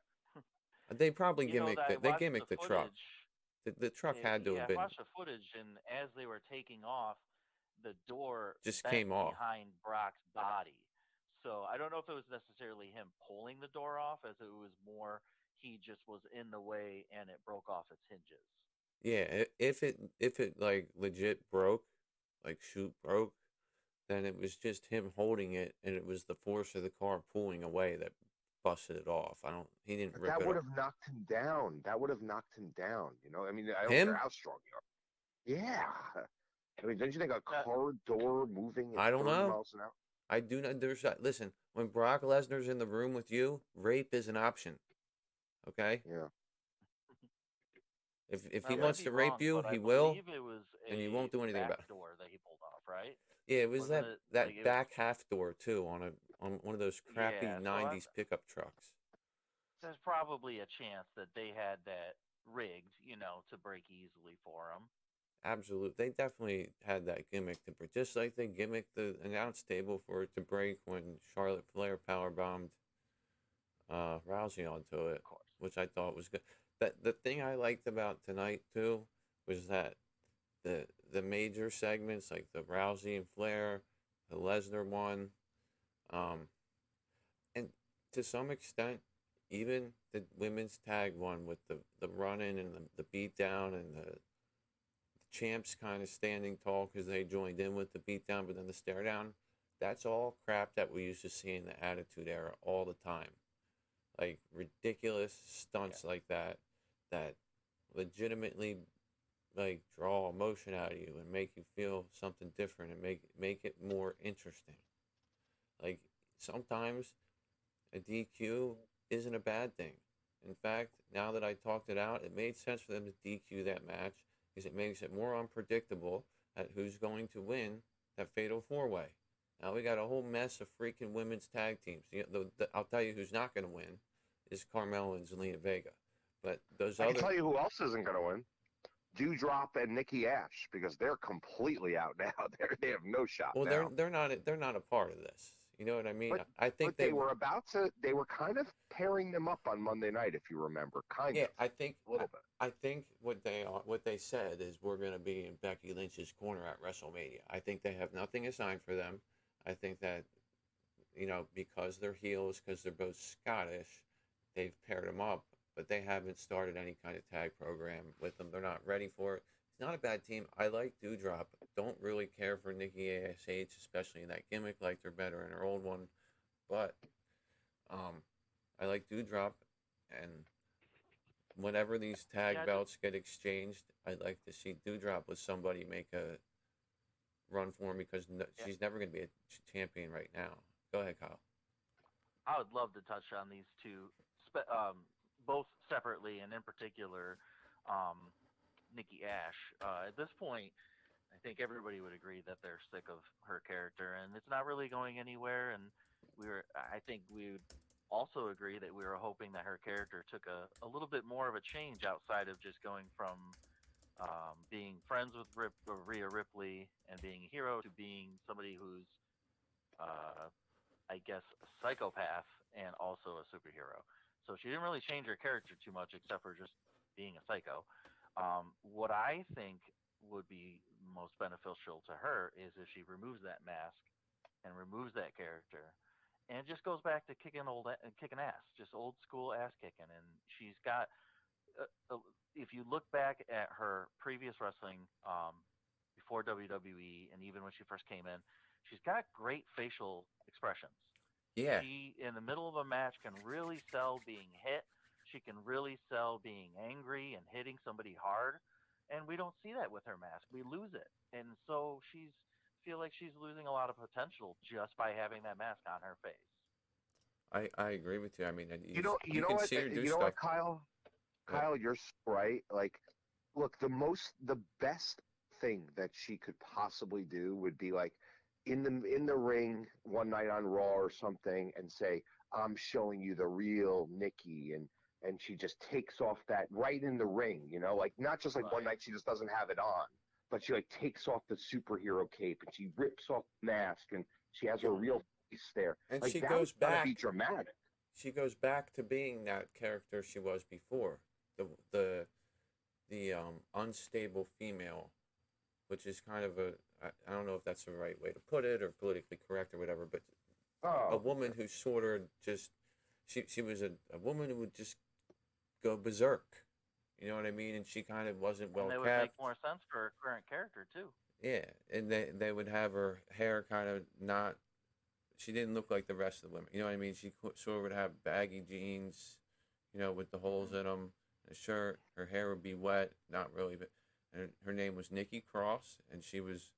they probably You know, gimmicked I it. They watched gimmicked the truck. footage. The truck had to Yeah, have I been watched the footage, and as they were taking off, the door just bent came off. behind Brock's body. So I don't know if it was necessarily him pulling the door off, as it was more he just was in the way and it broke off its hinges. Yeah, if it like legit broke, like shoot broke, then it was just him holding it, and it was the force of the car pulling away that busted it off. He didn't But rip that it would off. have knocked him down. That would have knocked him down. You know, I mean, I don't Him? care how strong you are. Yeah. I mean, don't you think a car door moving at I don't 30 know. miles an hour? I do not. There's that. Listen, when Brock Lesnar's in the room with you, rape is an option. Okay. Yeah. If I he might wants be to rape wrong, you, but he I will, believe it was and you a won't do anything back about it. door that he pulled off, right? Yeah, it was Wasn't it, that like, it was- back half door too on one of those crappy Yeah, so '90s pickup trucks. there's probably a chance that they had that rigged, to break easily for him. Absolutely, they definitely had that gimmick to break, just like they gimmicked the announce table for it to break when Charlotte Flair powerbombed Rousey onto it, Of course. which I thought was good. That the thing I liked about tonight too was that the major segments like the Rousey and Flair, the Lesnar one, and to some extent even the women's tag one with the run in and the beat down and the champs kind of standing tall because they joined in with the beat down, but then the stare down. That's all crap that we used to see in the Attitude Era all the time. Like ridiculous stunts like that legitimately like draw emotion out of you and make you feel something different and make it more interesting. Like sometimes a DQ isn't a bad thing. In fact, now that I talked it out, it made sense for them to DQ that match because it makes it more unpredictable at who's going to win that fatal four-way. Now we got a whole mess of freaking women's tag teams. I'll tell you who's not going to win is Carmella and Zelina Vega. But those I other can tell you who else isn't going to win. Dewdrop and Nikki Ash, because they're completely out now. They have no shot. well, now. they're not a part of this. You know what I mean? But- I think But they were about to. They were kind of pairing them up on Monday night, if you remember. Kind of. I think A little bit. I think what they said is we're going to be in Becky Lynch's corner at WrestleMania. I think they have nothing assigned for them. I think that because they're heels, because they're both Scottish, they've paired them up, but they haven't started any kind of tag program with them. They're not ready for it. It's not a bad team. I like Dewdrop. Don't really care for Nikki ASH, especially in that gimmick. Like they're better in her old one, but I like Dewdrop, and whenever these tag belts get exchanged, I'd like to see Dewdrop with somebody make a run for him because she's never going to be a champion right now. Go ahead, Kyle. I would love to touch on these two, both separately and in particular, Nikki Ash. At this point, I think everybody would agree that they're sick of her character, and it's not really going anywhere. And I think we would also agree that we were hoping that her character took a little bit more of a change outside of just going from being friends with Rhea Ripley and being a hero to being somebody who's I guess, a psychopath and also a superhero. So she didn't really change her character too much except for just being a psycho. What I think would be most beneficial to her is if she removes that mask and removes that character and just goes back to kicking ass, just old school ass kicking. And she's got, if you look back at her previous wrestling before WWE, and even when she first came in, she's got great facial expressions. Yeah, She, in the middle of a match, can really sell being hit. She can really sell being angry and hitting somebody hard, and we don't see that with her mask. We lose it, and so she's feel like she's losing a lot of potential just by having that mask on her face. I agree with you. I mean, You know can what? see her do You know stuff. what, Kyle? Yeah. Kyle, you're right. Like, look, the best thing that she could possibly do would be like in the ring one night on Raw or something, and say, "I'm showing you the real Nikki," and she just takes off that right in the ring, you know, like not just like one Right. night she just doesn't have it on, but she like takes off the superhero cape and she rips off the mask and she has her real face there. And Like she that goes was gonna be back. dramatic. She goes back to being that character she was before, the unstable female, which is kind of I don't know if that's the right way to put it or politically correct or whatever, but a Oh, woman who sort of just she was a woman who would just go berserk. You know what I mean? And she kind of wasn't well And that would make kept. more sense for her current character too. Yeah, and they would have her hair kind of not. She didn't look like the rest of the women. You know what I mean? She sort of would have baggy jeans, you know, with the holes in them, a shirt. Her hair would be wet, not really, but and her name was Nikki Cross, and she was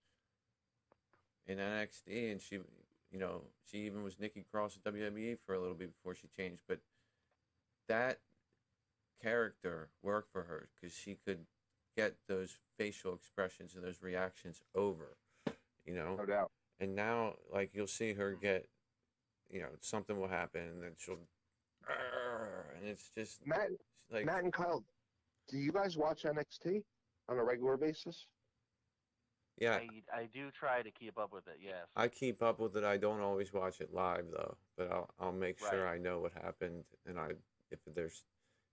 in NXT, and she, you know, she even was Nikki Cross at WWE for a little bit before she changed. But that character worked for her because she could get those facial expressions and those reactions over, you know. no doubt. And now, like, you'll see her get, you know, something will happen, and then she'll, and it's just Matt, like, Matt and Kyle, do you guys watch NXT on a regular basis? yeah, I do try to keep up with it. Yes. I keep up with it. I don't always watch it live though, but I'll make sure Right. I know what happened, and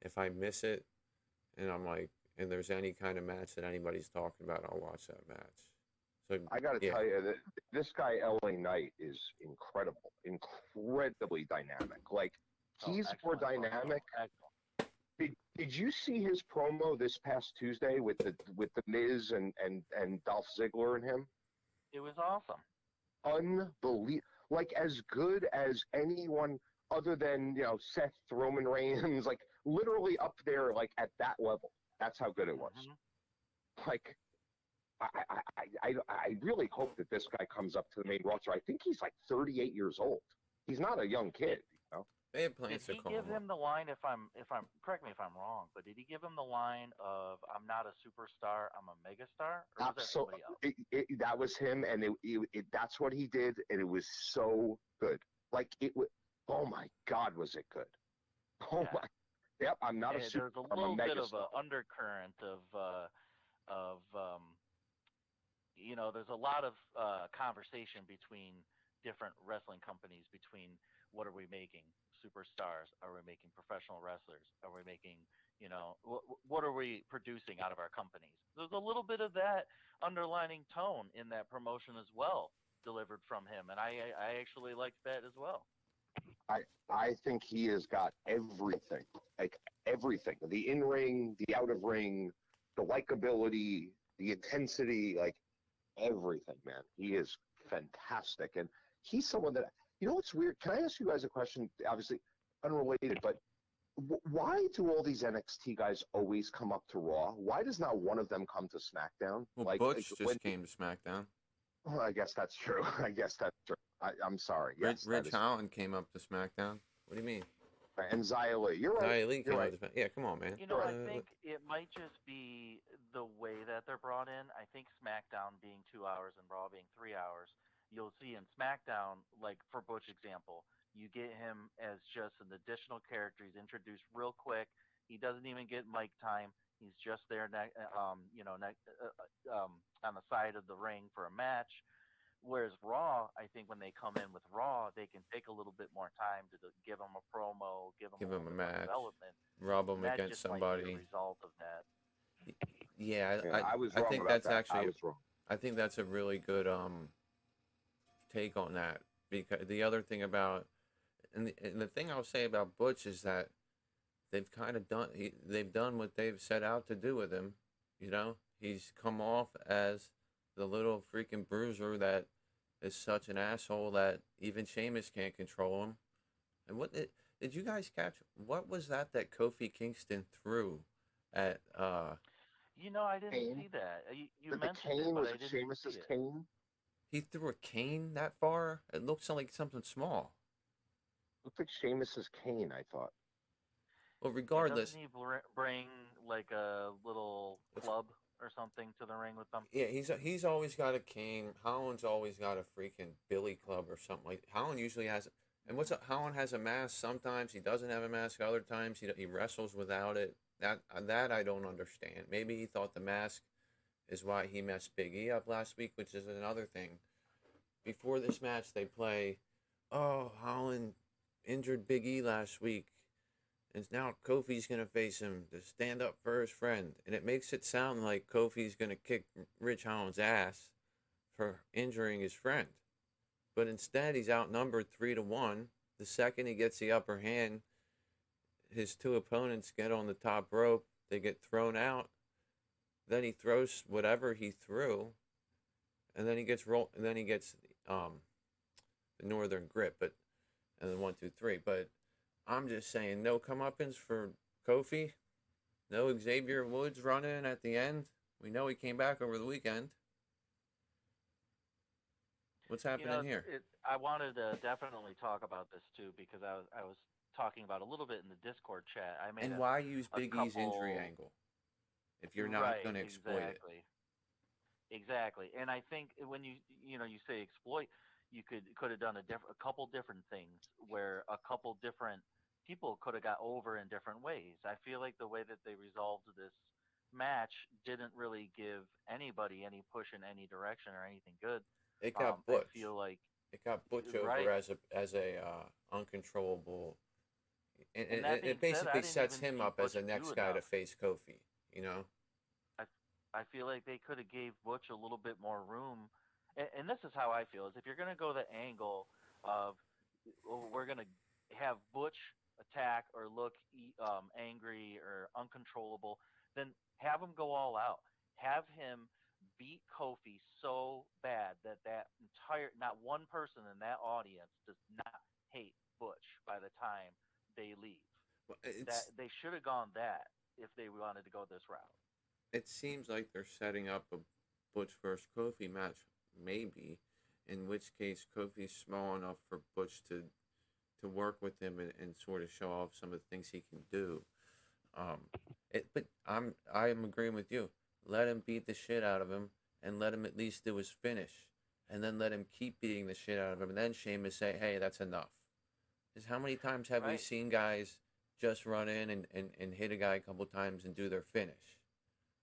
if I miss it, and I'm like, and there's any kind of match that anybody's talking about, I'll watch that match. So I got to yeah, tell you that this guy LA Knight is incredible, incredibly dynamic. Like he's more Excellent promo. dynamic. Excellent. Did you see his promo this past Tuesday with the Miz and Dolph Ziggler and him? It was awesome. Unbelievable. Like as good as anyone other than Seth, Roman Reigns. Like literally up there, like at that level. That's how good it was. Mhm. Like I really hope that this guy comes up to the main roster. I think he's like 38 years old. He's not a young kid, you know. they have Did plans to he call give him up. him the line? If I'm correct me if I'm wrong, but did he give him the line of "I'm not a superstar, I'm a megastar"? Or was that somebody else? That was him, and that's what he did, and it was so good. Like it was. Oh my God, was it good? Oh Yeah. my. Yep, I'm not a There's super. a I'm a little bit of megastar. an undercurrent of there's a lot of conversation between different wrestling companies between what are we making superstars, are we making professional wrestlers, are we making what are we producing out of our companies. There's a little bit of that underlining tone in that promotion as well, delivered from him, and I actually liked that as well. I think he has got everything, like everything. The in ring, the out of ring, the likability, the intensity, like everything, man. He is fantastic. And he's someone that, what's weird? Can I ask you guys a question? Obviously unrelated, but why do all these NXT guys always come up to Raw? Why does not one of them come to SmackDown? Well, Butch just came to SmackDown. Well, I guess that's true. I'm sorry. Yes, Rich Holland came up to SmackDown. What do you mean? And Xia Li. You're right. Xia Li came up to SmackDown. Yeah, come on, man. I think it might just be the way that they're brought in. I think SmackDown being 2 hours and Raw being 3 hours, you'll see in SmackDown, like for Butch example, you get him as just an additional character. He's introduced real quick. He doesn't even get mic time. He's just there, on the side of the ring for a match. Whereas Raw, I think when they come in with Raw, they can take a little bit more time to give them a promo, give them a match, development. rub them That against just somebody. Might be a result of that. Yeah, I was wrong think about that's that. actually. I was wrong. I think that's a really good take on that, because the other thing about and the thing I'll say about Butch is that they've kind of done what they've set out to do with him. He's come off as the little freaking bruiser that is such an asshole that even Sheamus can't control him. And what did you guys catch? What was that Kofi Kingston threw at I didn't Kane? see that. You But the mentioned it, cane but was I it didn't see Sheamus's it. cane? he threw a cane that far? It looks like something small. Looked like Sheamus's cane. I thought. Well, Yeah, regardless, doesn't he bring like a little club or something to the ring with them? yeah, he's always got a cane. Holland's always got a freaking billy club or something like. Holland usually has, and Holland has a mask. Sometimes he doesn't have a mask. Other times he wrestles without it. That I don't understand. Maybe he thought the mask is why he messed Big E up last week, which is another thing. Before this match, they play, oh, Holland injured Big E last week, and now Kofi's going to face him to stand up for his friend. And it makes it sound like Kofi's going to kick Rich Holland's ass for injuring his friend. But instead, he's outnumbered 3-1. The second he gets the upper hand, his two opponents get on the top rope. They get thrown out. Then he throws whatever he threw, and then he gets the Northern Grip, and then 1, 2, 3. But I'm just saying, no comeuppance for Kofi. No Xavier Woods running at the end. We know he came back over the weekend. What's happening here? I wanted to definitely talk about this too because I was talking about a little bit in the Discord chat. I made Why use Big E's injury angle if you're not going to exploit it? Exactly. And I think when you say exploit, you could have done a couple different things where a couple different people could have got over in different ways. I feel like the way that they resolved this match didn't really give anybody any push in any direction or anything good. It got Butch. I feel like it got Butch over as a uncontrollable, and it basically sets him up as the next guy to face Kofi. I feel like they could have gave Butch a little bit more room, and this is how I feel: is if you're going to go the angle of we're going to have Butch attack or look angry or uncontrollable, then have him go all out. Have him beat Kofi so bad that not one person in that audience does not hate Butch by the time they leave. They should have gone that if they wanted to go this route. It seems like they're setting up a Butch versus Kofi match, maybe, in which case Kofi's small enough for Butch to work with him and sort of show off some of the things he can do. But I'm agreeing with you. Let him beat the shit out of him and let him at least do his finish. And then let him keep beating the shit out of him. And then Sheamus say, hey, that's enough. Because how many times have we seen guys just run in and hit a guy a couple times and do their finish?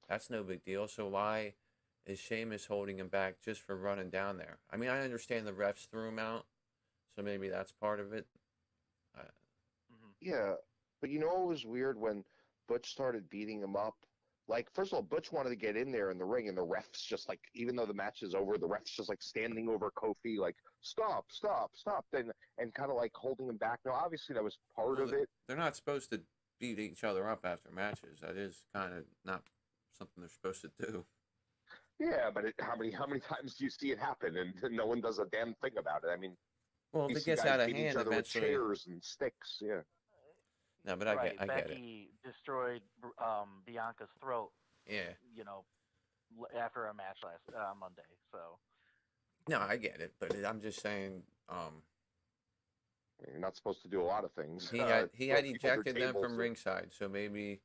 That's no big deal. So why is Sheamus holding him back just for running down there? I mean, I understand the refs threw him out, so maybe that's part of it. Yeah, but it was weird when Butch started beating him up. Like, first of all, Butch wanted to get in there in the ring, and the refs just, like, even though the match is over, the refs just, like, standing over Kofi, like, stop, and kind of, like, holding him back. Now, obviously, that was part of it. They're not supposed to beat each other up after matches. That is kind of not something they're supposed to do. Yeah, but how many times do you see it happen, and no one does a damn thing about it? I mean, well, if it gets out of hand, each other eventually with chairs and sticks, yeah. No, but I get it. Becky destroyed Bianca's throat. Yeah. After a match last Monday. So. No, I get it, but I'm just saying. You're not supposed to do a lot of things. He had ejected them from ringside, so maybe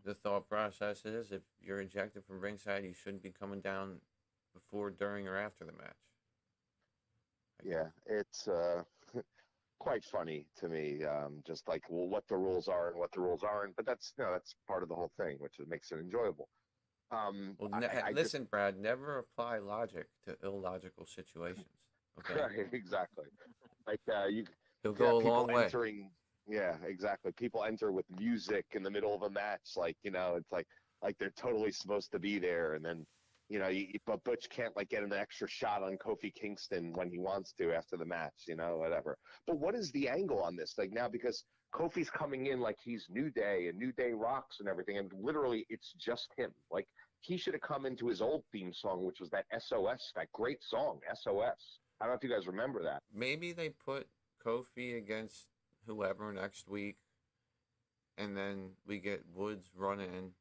the thought process is if you're ejected from ringside, you shouldn't be coming down before, during, or after the match. Yeah, it's quite funny to me, just like, well, what the rules are and what the rules aren't. But that's part of the whole thing, which makes it enjoyable. Listen, Brad, never apply logic to illogical situations. Okay. Right, exactly. Like he'll go a long way. Yeah, exactly. People enter with music in the middle of a match, like it's like they're totally supposed to be there, and then but Butch can't get an extra shot on Kofi Kingston when he wants to after the match, whatever. But what is the angle on this? Like now, because Kofi's coming in like he's New Day and New Day rocks and everything, and literally it's just him. Like he should have come into his old theme song, which was that SOS, that great song, SOS. I don't know if you guys remember that. Maybe they put Kofi against whoever next week, and then we get Woods running,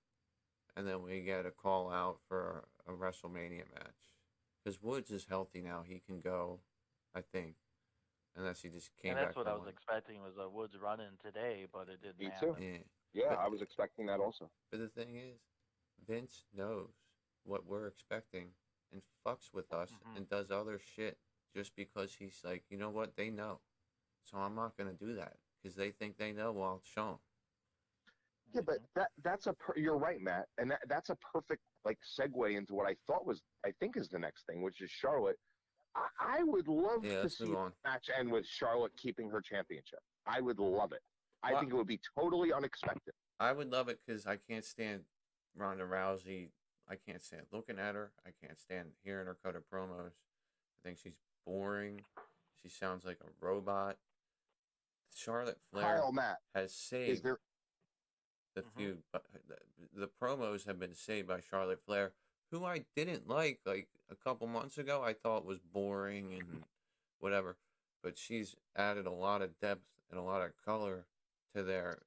and then we get a call out for a WrestleMania match. Because Woods is healthy now. He can go, I think. Unless he just came And back. that's what I was going. expecting was a Woods run-in today, but it didn't Me happen. too. Yeah. Yeah, But- I was expecting that also. But the thing is, Vince knows what we're expecting and fucks with us and does other shit just because he's like, you know what? They know. So I'm not going to do that because they think they know. Well, I'll show them. Yeah, but you're right, Matt, and that's a perfect like segue into what I think is the next thing, which is Charlotte. I would love to let's see move the on. match end with Charlotte keeping her championship. I would love it. I Well, think it would be totally unexpected. I would love it because I can't stand Ronda Rousey. I can't stand looking at her. I can't stand hearing her cut her promos. I think she's boring. She sounds like a robot. Charlotte Flair Kyle, Matt, has is saved there? the feud, but the promos have been saved by Charlotte Flair, who I didn't like a couple months ago. I thought was boring and whatever, but she's added a lot of depth and a lot of color to their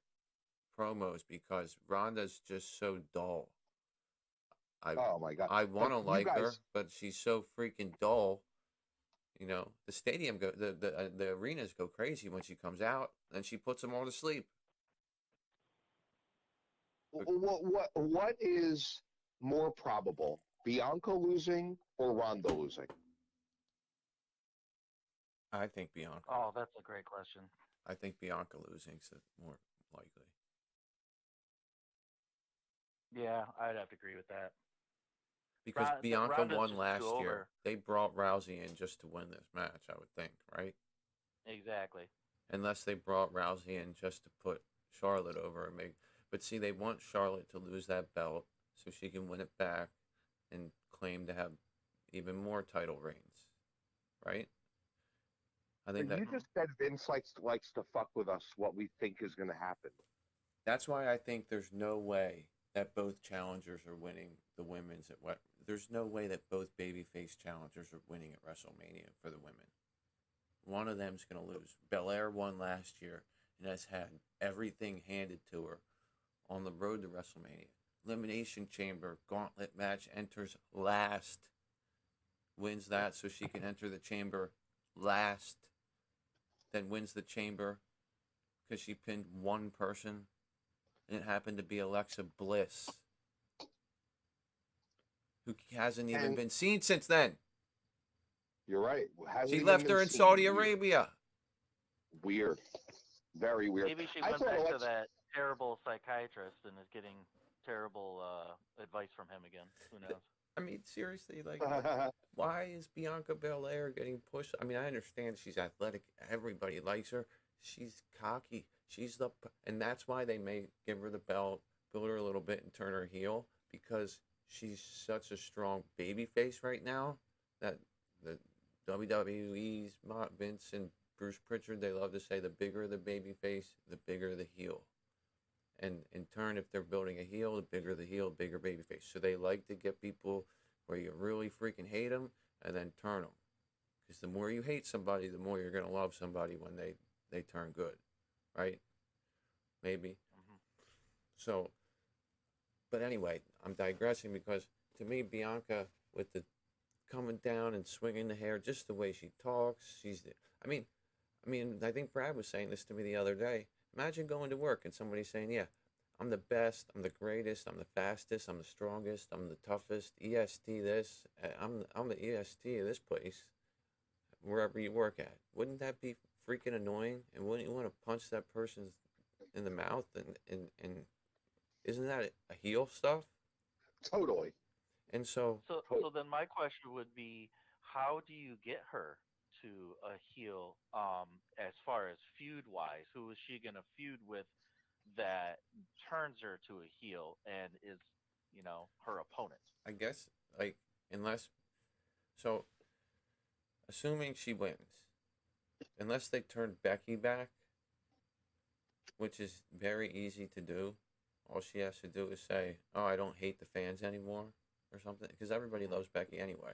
promos because Ronda's just so dull. Oh my God! I want to But you like her, guys- but she's so freaking dull. You know, the stadium the arenas go crazy when she comes out, and she puts them all to sleep. What is more probable, Bianca losing or Ronda losing? I think Bianca. Oh, that's a great question. I think Bianca losing's more likely. Yeah, I'd have to agree with that. Because Bianca Ronda's won just last too year. over. They brought Rousey in just to win this match, I would think, right? Exactly. Unless they brought Rousey in just to put Charlotte over and make. But see, they want Charlotte to lose that belt so she can win it back and claim to have even more title reigns, right? I think You just said Vince likes to fuck with us. What we think is going to happen. that's why I think there's no way that both challengers are winning the women's at what. There's no way that both babyface challengers are winning at WrestleMania for the women. One of them's going to lose. Belair won last year and has had everything handed to her on the road to WrestleMania. Elimination Chamber Gauntlet match, enters last, wins that so she can enter the chamber last, then wins the chamber because she pinned one person, and it happened to be Alexa Bliss, who hasn't even been seen since then. You're right. She left her in Saudi Arabia. Weird. Very weird. Maybe she I went thought back to Alexa- that terrible psychiatrist and is getting terrible advice from him again. Who knows? I mean, seriously, like, why is Bianca Belair getting pushed? I mean, I understand she's athletic. Everybody likes her. She's cocky. And that's why they may give her the belt, build her a little bit, and turn her heel, because she's such a strong baby face right now that the WWE's Vince and Bruce Pritchard, they love to say the bigger the baby face, the bigger the heel. And in turn, if they're building a heel, the bigger the heel, bigger baby face. So they like to get people where you really freaking hate them and then turn them. Because the more you hate somebody, the more you're going to love somebody when they turn good. Right? Maybe. Mm-hmm. So, but anyway, I'm digressing because to me, Bianca, with the coming down and swinging the hair, just the way she talks, I mean, I think Brad was saying this to me the other day. Imagine going to work and somebody saying, yeah, I'm the best, I'm the greatest, I'm the fastest, I'm the strongest, I'm the toughest, EST this, I'm the EST of this place, wherever you work at. Wouldn't that be freaking annoying? And wouldn't you want to punch that person in the mouth? And isn't that a heel stuff? Totally. And so then my question would be, how do you get her to a heel as far as feud wise? Who is she going to feud with that turns her to a heel and is, her opponent? I guess, assuming she wins, unless they turn Becky back, which is very easy to do. All she has to do is say, "Oh, I don't hate the fans anymore," or something, because everybody loves Becky anyway.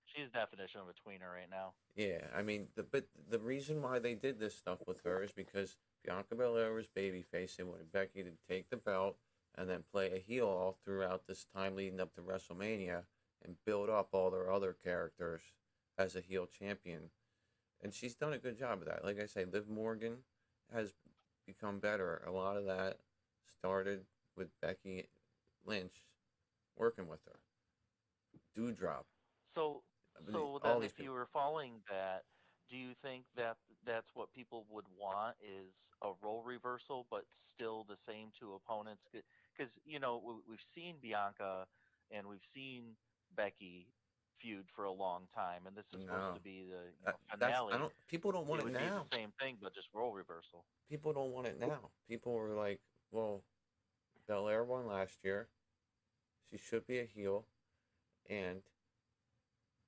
She's the definition of a tweener right now. Yeah, I mean, but the reason why they did this stuff with her is because Bianca Belair was babyface. They wanted Becky to take the belt and then play a heel all throughout this time leading up to WrestleMania and build up all their other characters as a heel champion. And she's done a good job of that. Like I say, Liv Morgan has become better. A lot of that started with Becky Lynch working with her. Doudrop. So I mean, so all then these if you people. were following that, do you think that that's what people would want is a role reversal, but still the same two opponents? Because we've seen Bianca and we've seen Becky feud for a long time, and this is supposed No. to be the That's I finale. don't. People don't want It it would be now. the same thing, but just role reversal. People don't want it now. People were like, "Well, Belair won last year. She should be a heel, and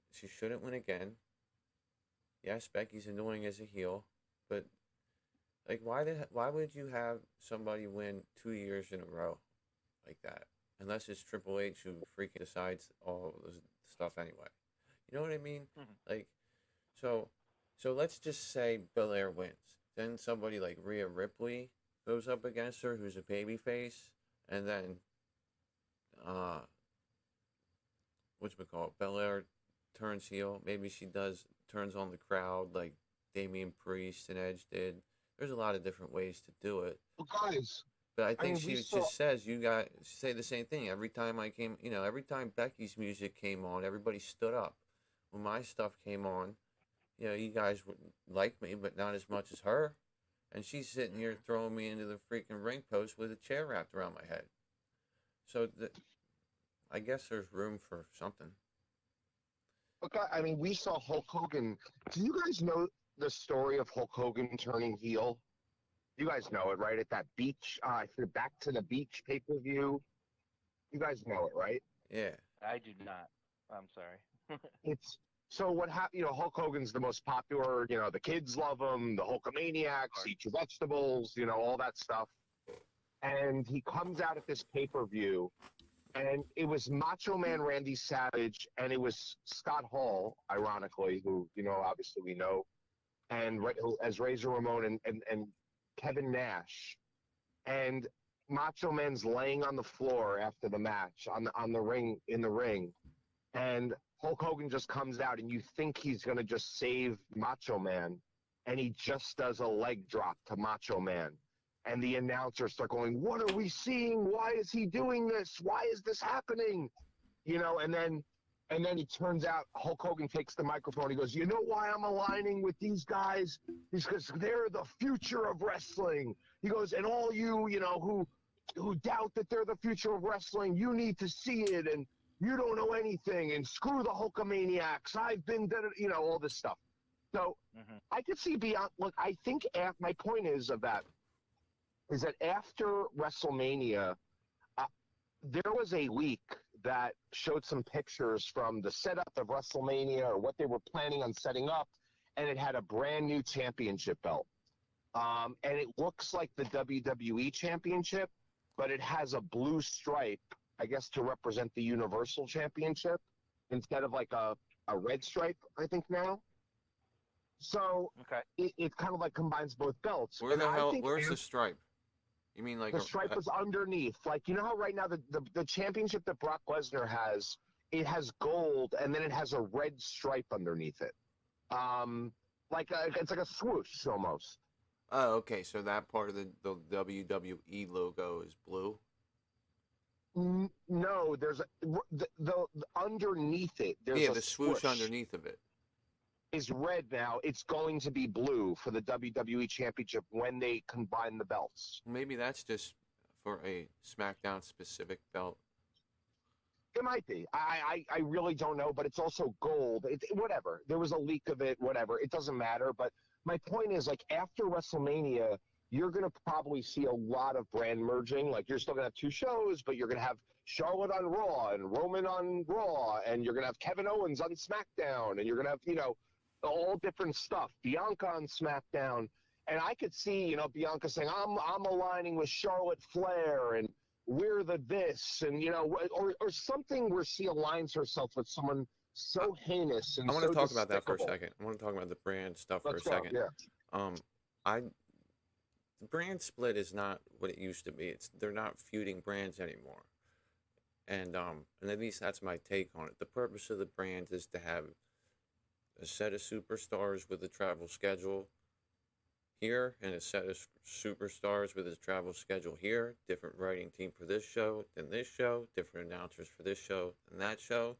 she shouldn't win again. Yes, Becky's annoying as a heel, but like, why would you have somebody win 2 years in a row like that? Unless it's Triple H who freaking decides all this stuff anyway. You know what I mean? Like, so let's just say Belair wins. Then somebody like Rhea Ripley goes up against her, who's a babyface, and then whatchamacallit, Belair turns heel. Maybe she turns on the crowd like Damian Priest and Edge did. There's a lot of different ways to do it. Well, guys, But I think we she saw. just says you got say the same thing. Every time every time Becky's music came on, everybody stood up. When my stuff came on, you guys would like me, but not as much as her. And she's sitting here throwing me into the freaking ring post with a chair wrapped around my head. So I guess there's room for something. Okay, I mean, we saw Hulk Hogan. Do you guys know the story of Hulk Hogan turning heel? You guys know it, right? At that beach, Back to the Beach pay-per-view. You guys know it, right? Yeah. I do not. I'm sorry. It's so what happened. Hulk Hogan's the most popular. The kids love him. The Hulkamaniacs, eat your vegetables. All that stuff. And he comes out at this pay-per-view, and it was Macho Man Randy Savage, and it was Scott Hall, ironically, who obviously we know, and as Razor Ramon and Kevin Nash, and Macho Man's laying on the floor after the match on the ring in the ring, and Hulk Hogan just comes out, and you think he's gonna just save Macho Man, and he just does a leg drop to Macho Man, and the announcers start going, "What are we seeing? Why is he doing this? Why is this happening?" And then it turns out Hulk Hogan takes the microphone. He goes, "You know why I'm aligning with these guys? It's because they're the future of wrestling." He goes, "And all you, who doubt that they're the future of wrestling, you need to see it, and you don't know anything, and screw the Hulkamaniacs. I've been, all this stuff." So I could see beyond. Look, I think my point is that after WrestleMania, there was a leak that showed some pictures from the setup of WrestleMania or what they were planning on setting up, and it had a brand new championship belt. And it looks like the WWE Championship, but it has a blue stripe, I guess, to represent the Universal Championship instead of like a red stripe, I think now. So it kind of like combines both belts. Where the hell? Where's the stripe? You mean like the stripe is underneath? Like, how right now the championship that Brock Lesnar has, it has gold and then it has a red stripe underneath it. It's like a swoosh almost. Oh, okay. So that part of the WWE logo is blue. No, there's the underneath it. There's the swoosh underneath of it is red now. It's going to be blue for the WWE Championship when they combine the belts. Maybe that's just for a SmackDown specific belt. It might be. I really don't know, but it's also gold. Whatever. There was a leak of it, whatever. It doesn't matter. But my point is, like, after WrestleMania, you're going to probably see a lot of brand merging. Like, you're still going to have two shows, but you're going to have Charlotte on Raw and Roman on Raw, and you're going to have Kevin Owens on SmackDown, and you're going to have, all different stuff. Bianca on SmackDown. And I could see, you know, Bianca saying, I'm aligning with Charlotte Flair and we're the this, and, you know, or something where she aligns herself with someone I, so heinous and I want to so talk about that for a despicable. second. I want to talk about the brand stuff for a Let's go. second. Yeah. Um, I the brand split is not what it used to be. They're not feuding brands anymore. And at least that's my take on it. The purpose of the brand is to have a set of superstars with a travel schedule here and a set of superstars with a travel schedule here. Different writing team for this show than this show. Different announcers for this show than that show.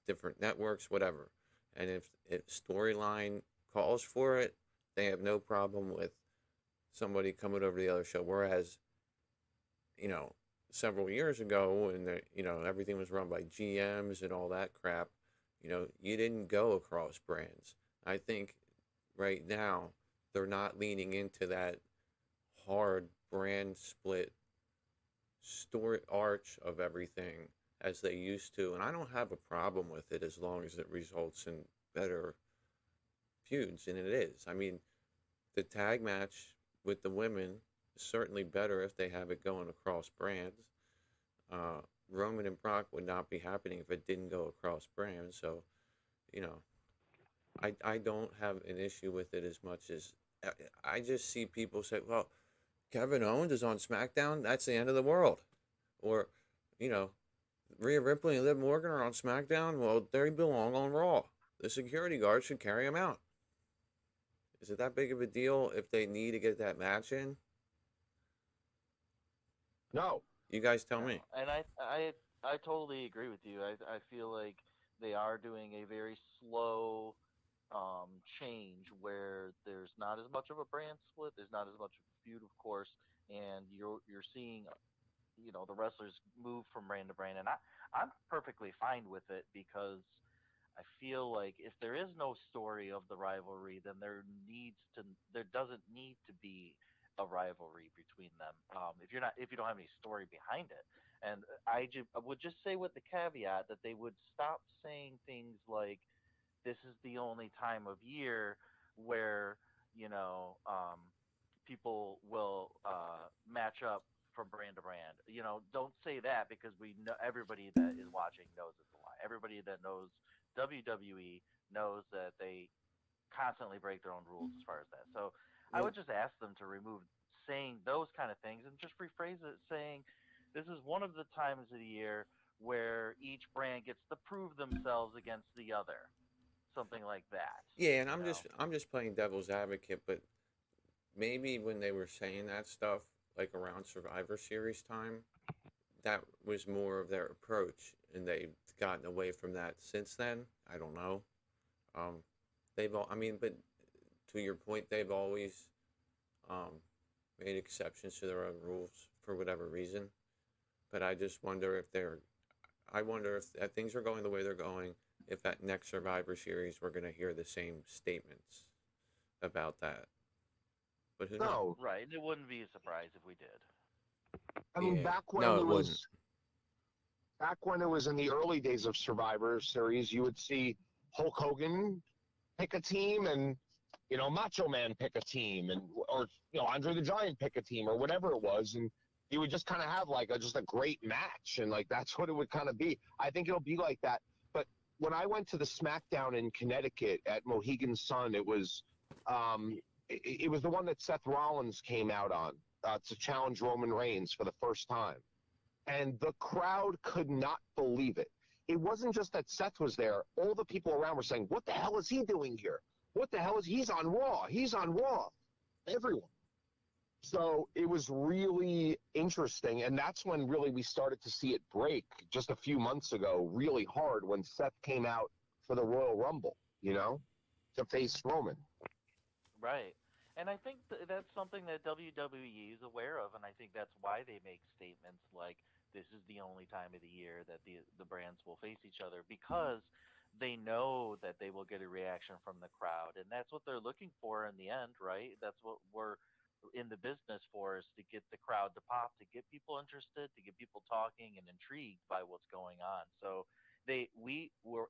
Different networks, whatever. And if storyline calls for it, they have no problem with somebody coming over to the other show. Whereas, you know, several years ago when everything was run by GMs and all that crap, you know, you didn't go across brands. I think right now they're not leaning into that hard brand split story arch of everything as they used to, and I don't have a problem with it as long as it results in better feuds, and it is. I mean, the tag match with the women is certainly better if they have it going across brands. Roman and Brock would not be happening if it didn't go across brands. So, you know, I don't have an issue with it as much as I just see people say, well, Kevin Owens is on SmackDown. That's the end of the world. Or, you know, Rhea Ripley and Liv Morgan are on SmackDown. Well, they belong on Raw. The security guard should carry them out. Is it that big of a deal if they need to get that match in? No. You guys tell me. And I totally agree with you. I feel like they are doing a very slow change where there's not as much of a brand split, there's not as much of a feud, of course, and you're seeing the wrestlers move from brand to brand, and I'm perfectly fine with it because I feel like if there is no story of the rivalry, then there doesn't need to be a rivalry between them. If you don't have any story behind it, and I would just say with the caveat that they would stop saying things like, "This is the only time of year where you know people will match up from brand to brand." Don't say that because we know everybody that is watching knows it's a lie. Everybody that knows WWE knows that they constantly break their own rules as far as that. So I would just ask them to remove saying those kind of things and just rephrase it saying, this is one of the times of the year where each brand gets to prove themselves against the other. Something like that. Yeah, and I'm just playing devil's advocate, but maybe when they were saying that stuff, like around Survivor Series time, that was more of their approach, and they've gotten away from that since then. I don't know. But to your point, they've always made exceptions to their own rules for whatever reason. But I just wonder if things are going the way they're going, if at next Survivor Series we're going to hear the same statements about that. But who knows? Right. It wouldn't be a surprise if we did. I mean, Yeah. back when No, it it was wouldn't. back when it was in the early days of Survivor Series, you would see Hulk Hogan pick a team and Macho Man pick a team, and or Andre the Giant pick a team, or whatever it was, and you would just kind of have like just a great match, and like that's what it would kind of be. I think it'll be like that. But when I went to the SmackDown in Connecticut at Mohegan Sun, it was it was the one that Seth Rollins came out on to challenge Roman Reigns for the first time, and the crowd could not believe it. It wasn't just that Seth was there. All the people around were saying, what the hell is he doing here? What the hell he's on Raw? He's on Raw. Everyone. So it was really interesting, and that's when really we started to see it break just a few months ago really hard when Seth came out for the Royal Rumble, to face Roman. Right. And I think that's something that WWE is aware of, and I think that's why they make statements like this is the only time of the year that the brands will face each other, because they know that they will get a reaction from the crowd, and that's what they're looking for in the end, right? That's what we're in the business for, is to get the crowd to pop, to get people interested, to get people talking and intrigued by what's going on. So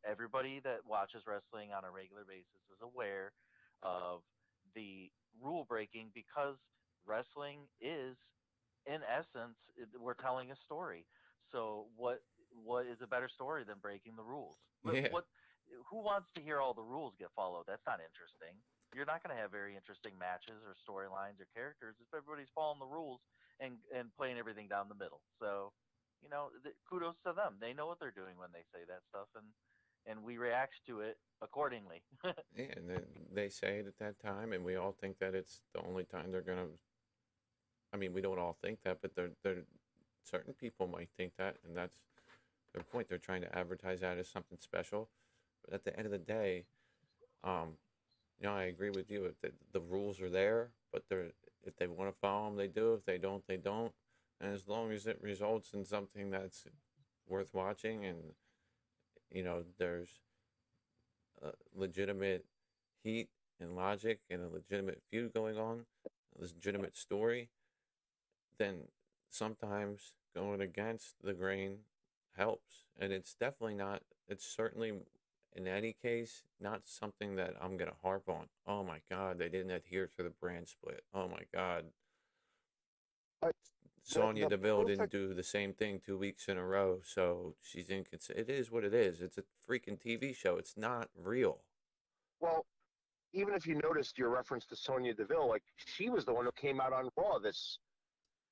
everybody that watches wrestling on a regular basis is aware of the rule breaking because wrestling is, in essence, we're telling a story. So what is a better story than breaking the rules? Yeah. Who wants to hear all the rules get followed? That's not interesting. You're not going to have very interesting matches or storylines or characters if everybody's following the rules and playing everything down the middle. So, kudos to them. They know what they're doing when they say that stuff, and we react to it accordingly. Yeah, and then they say it at that time, and we all think that it's the only time they're gonna. I mean, we don't all think that, but they're certain people might think that, and that's their point. They're trying to advertise that as something special, but at the end of the day, um, I agree with you. If the rules are there, but if they want to follow them, they do. If they don't, they don't. And as long as it results in something that's worth watching, and there's a legitimate heat and logic and a legitimate feud going on, a legitimate story, then sometimes going against the grain helps. And it's definitely not, it's certainly in any case, not something that I'm going to harp on. Oh my God, they didn't adhere to the brand split. Oh my God, But Sonya the Deville didn't perfect do the same thing 2 weeks in a row, so she's inconsistent. It is what it is. It's a freaking TV show. It's not real. well, even if you noticed your reference to Sonya Deville, like she was the one who came out on Raw this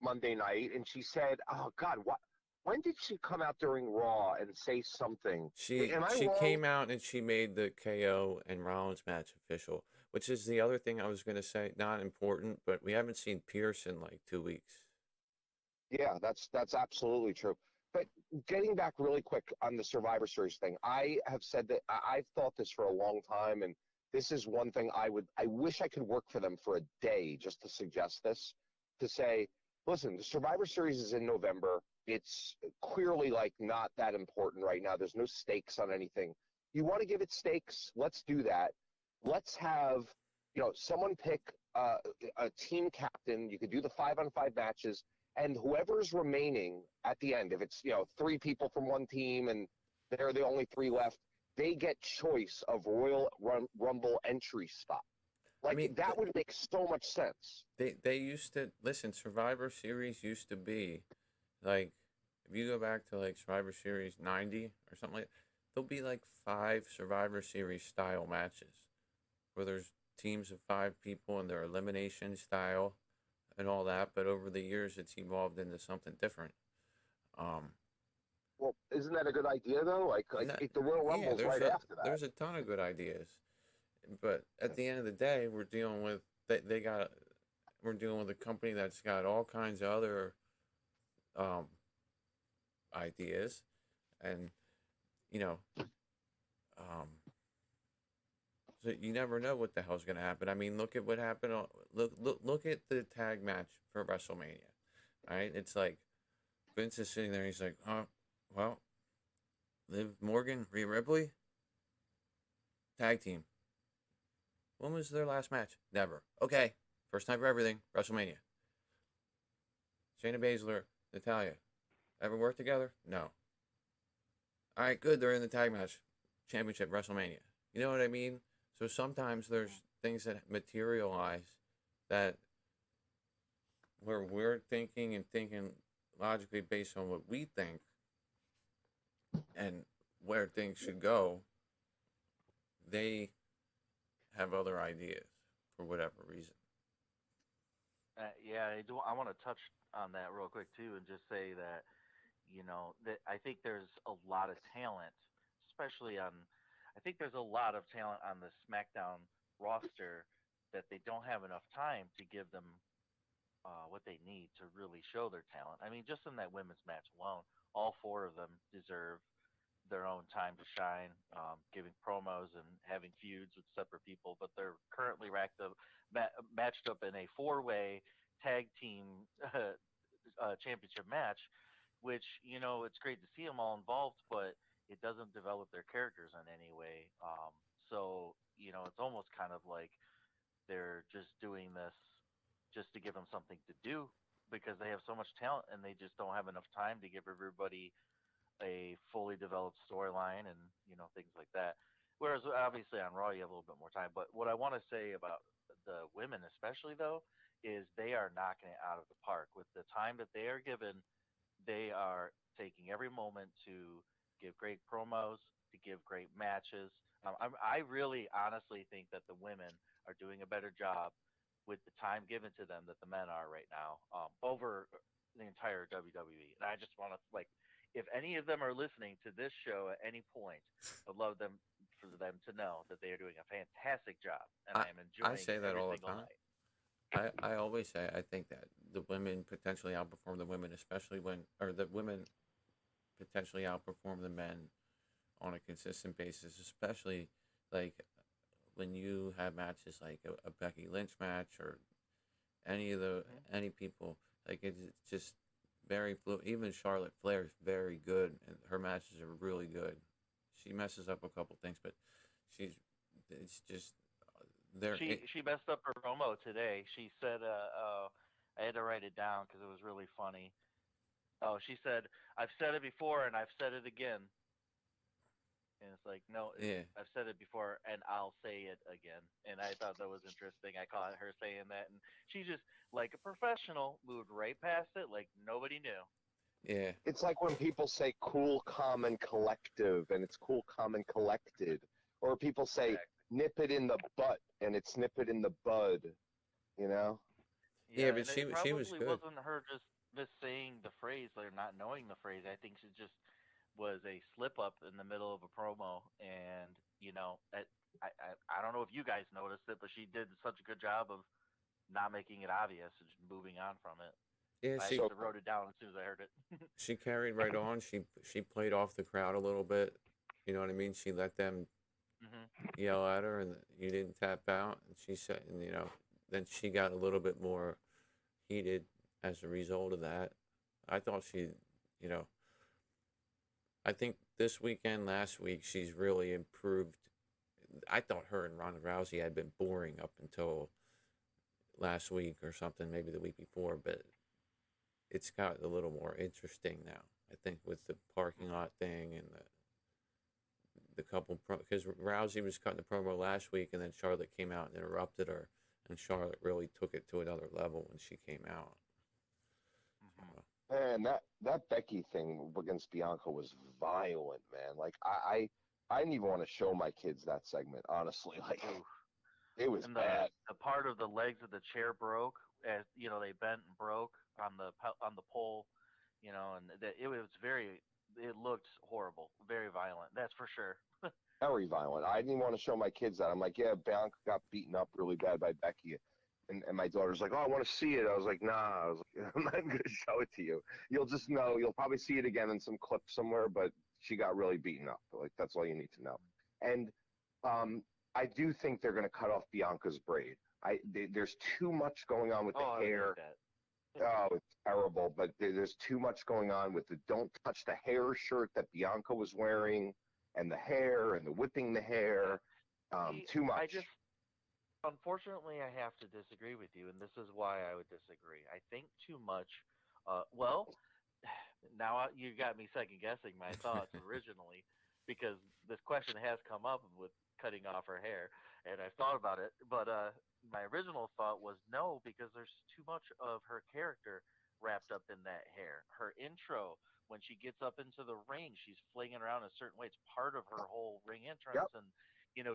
Monday night, and she said, "Oh God, what? When did she come out during Raw and say something? She Am I she wrong?" came out and she made the KO and Rollins match official, which is the other thing I was gonna say. Not important, but we haven't seen Pierce in like 2 weeks. Yeah, that's absolutely true. But getting back really quick on the Survivor Series thing, I have said that I've thought this for a long time, and this is one thing I wish I could work for them for a day just to suggest this, to say, listen, the Survivor Series is in November. It's clearly like not that important right now. There's no stakes on anything. You want to give it stakes? Let's do that. Let's have, someone pick a team captain. You could do the 5-on-5 matches, and whoever's remaining at the end, if it's 3 people from one team and they're the only 3 left, they get choice of Royal Rumble entry spot. I Like mean, that would make so much sense. they used to listen. Survivor Series used to be like, if you go back to like Survivor Series '90 or something like, there'll be like 5 Survivor Series style matches where there's teams of 5 people and they're elimination style and all that. But over the years, it's evolved into something different. Um, Well, isn't that a good idea though? Like no- the Royal yeah, Rumble's right after that. there's a ton of good ideas, but at the end of the day, we're dealing with we're dealing with a company that's got all kinds of other um, ideas, and you know, um, so you never know what the hell's gonna happen. I mean, look at what happened. Look at the tag match for WrestleMania. All right, it's like Vince is sitting there. He's like, oh, well, Liv Morgan, Rhea Ripley, tag team. When was their last match? Never. Okay, first time for everything. WrestleMania. Shayna Baszler, Natalya, ever worked together? No. All right, good. They're in the tag match, championship, WrestleMania. You know what I mean? So sometimes there's things that materialize that where we're thinking and thinking logically based on what we think and where things should go, they have other ideas for whatever reason. Yeah, I want to touch on that real quick too, and just say that that I think there's a lot of talent, especially on. I think there's a lot of talent on the SmackDown roster that they don't have enough time to give them what they need to really show their talent. I mean, just in that women's match alone, all 4 of them deserve their own time to shine, giving promos and having feuds with separate people. But they're currently matched up in a 4-way tag team championship match, which it's great to see them all involved, but it doesn't develop their characters in any way. So it's almost kind of like they're just doing this just to give them something to do because they have so much talent and they just don't have enough time to give everybody a fully developed storyline and things like that. Whereas obviously on Raw you have a little bit more time. But what I want to say about the women especially though is they are knocking it out of the park with the time that they are given. They are taking every moment to give great promos, to give great matches. I really honestly think that the women are doing a better job with the time given to them that the men are right now, over the entire WWE. And I just want to like, if any of them are listening to this show at any point, I'd love them for them to know that they are doing a fantastic job, and I am I enjoying say that every all the single time. night. I always say I think that the women potentially outperform the women, especially or the women potentially outperform the men on a consistent basis, especially like when you have matches like a Becky Lynch match or any people, like it's just very fluid. Even Charlotte Flair is very good, and her matches are really good. She messes up a couple things, but it's just She messed up her promo today. She said, I had to write it down because it was really funny. Oh, she said, "I've said it before and I've said it again." And it's like, no, yeah. I've said it before and I'll say it again. And I thought that was interesting. I caught her saying that, and she just, like a professional, moved right past it like nobody knew. Yeah. It's like when people say cool, calm, and collective, and it's cool, calm, and collected. Or people say nip it in the butt, and it's nip it in the bud, you know? Yeah, but and she it was probably good. wasn't her just missaying the phrase or not knowing the phrase. I think she just was a slip up in the middle of a promo, and I don't know if you guys noticed it, but she did such a good job of not making it obvious and just moving on from it. Yeah, I she just wrote it down as soon as I heard it. she carried right on. She played off the crowd a little bit. You know what I mean? She let them yell at her, and you didn't tap out. And she said, and then she got a little bit more heated as a result of that. I thought I think this weekend, last week, she's really improved. I thought her and Ronda Rousey had been boring up until last week or something, maybe the week before, but it's got a little more interesting now. I think with the parking lot thing and the couple because Rousey was cutting the promo last week, and then Charlotte came out and interrupted her, and Charlotte really took it to another level when she came out. Man, that Becky thing against Bianca was violent, man. Like I didn't even want to show my kids that segment, honestly. Like it was bad. The part of the legs of the chair broke, as they bent and broke on the pole, and it looked horrible, very violent. That's for sure. Very violent. I didn't want to show my kids that. I'm like, yeah, Bianca got beaten up really bad by Becky. And my daughter's like, oh, I want to see it. I was like, nah. I was like, I'm not going to show it to you. You'll just know. You'll probably see it again in some clip somewhere, but she got really beaten up. Like, that's all you need to know. And I do think they're going to cut off Bianca's braid. There's too much going on with the hair. Oh, it's terrible. But there's too much going on with the don't touch the hair shirt that Bianca was wearing, and the hair and the whipping the hair. Too much. Unfortunately, I have to disagree with you, and this is why I would disagree. I think too much. Well, now you got me second guessing my thoughts originally, because this question has come up with cutting off her hair, and I've thought about it. But my original thought was no, because there's too much of her character wrapped up in that hair. Her intro, when she gets up into the ring, she's flinging around a certain way. It's part of her whole ring entrance, and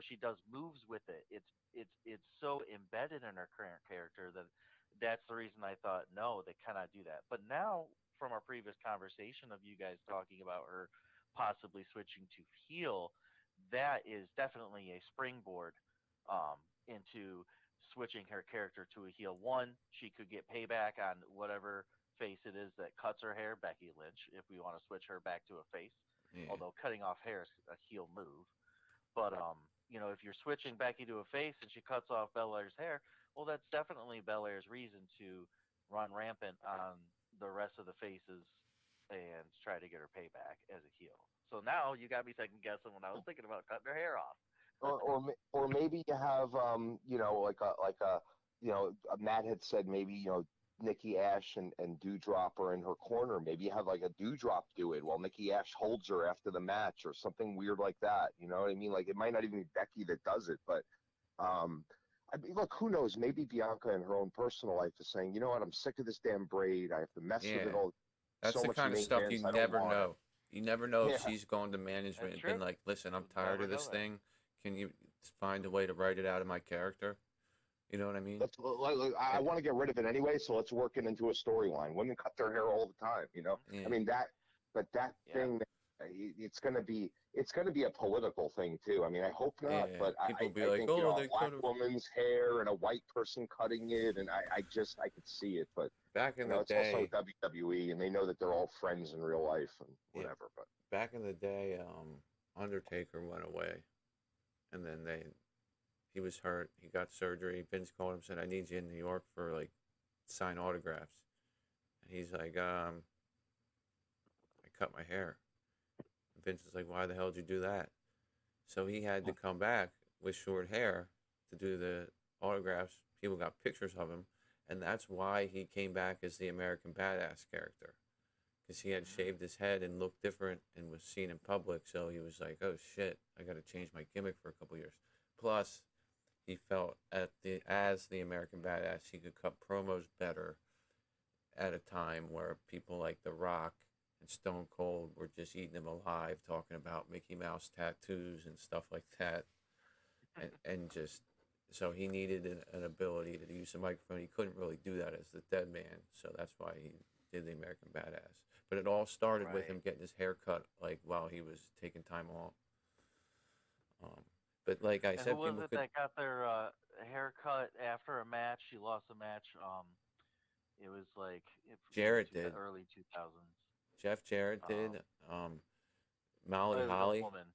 she does moves with it. It's so embedded in her current character that's the reason I thought no, they cannot do that. But now, from our previous conversation of you guys talking about her possibly switching to heel, that is definitely a springboard into switching her character to a heel. One, she could get payback on whatever face it is that cuts her hair, Becky Lynch, if we want to switch her back to a face. Yeah. Although cutting off hair is a heel move. But if you're switching Becky to a face and she cuts off Belair's hair, well, that's definitely Belair's reason to run rampant on the rest of the faces and try to get her payback as a heel. So now you got me second guessing when I was thinking about cutting her hair off. or maybe you have Matt had said maybe Nikki Ash and Doudrop are in her corner. Maybe you have like a Doudrop do it while Nikki Ash holds her after the match or something weird like that. You know what I mean? Like it might not even be Becky that does it, but I mean, look, who knows? Maybe Bianca in her own personal life is saying, you know what? I'm sick of this damn braid. I have to mess with Yeah, it all. that's So the much kind of stuff you maintenance. I don't never want it. know. You never know if Yeah. she's gone to management That's and true. been like, "Listen, I'm You'll tired never of this know that. thing. Can you find a way to write it out of my character?" You know what I mean? I Eh, want to get rid of it anyway, so let's work it into a storyline. Women cut their hair all the time, you know. Mhm. I Yeah, mean but that Yeah. thing, it's gonna be a political thing too. I mean, I hope not, yeah. but People be I like, think "Oh, a they black could have." woman's hair and a white person cutting it, and I could see it, but Back in the it's also day, WWE, and they know that they're all friends in real life and yeah, whatever. But back in the day, Undertaker went away, and then he was hurt. He got surgery. Vince called him, said, "I need you in New York for like sign autographs." And he's like, "I cut my hair." And Vince is like, "Why the hell did you do that?" So he had to come back with short hair to do the autographs. People got pictures of him, and that's why he came back as the American Badass character, because he had shaved his head and looked different and was seen in public. So he was like, "Oh shit, I got to change my gimmick for a couple years." Plus, he felt as the American Badass, he could cut promos better at a time where people like The Rock and Stone Cold were just eating him alive, talking about Mickey Mouse tattoos and stuff like that, and just so he needed an ability to use the microphone. He couldn't really do that as the Dead Man, so that's why he did the American Badass. But it all started with Right. him getting his hair cut, like while he was taking time off. But like I And who said, was people it could. that got their haircut after a match? She lost a match. It was like Jarrett did. early 2000s. Jeff Jarrett did. Um, Molly it was Holly. a woman.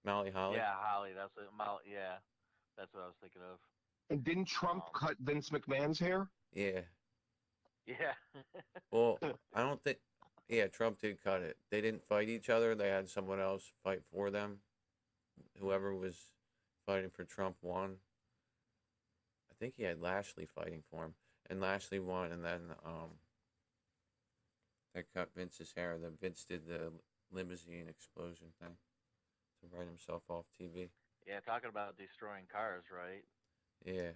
Molly Holly. Yeah, Holly. That's it. Yeah, that's what I was thinking of. and didn't Trump Um, cut Vince McMahon's hair? Yeah. yeah. Well, I don't think. Yeah, Trump did cut it. They didn't fight each other. They had someone else fight for them. Whoever was fighting for Trump won. I think he had Lashley fighting for him, and Lashley won. And then they cut Vince's hair. Then Vince did the limousine explosion thing to write himself off TV. Yeah, talking about destroying cars, right? Yeah,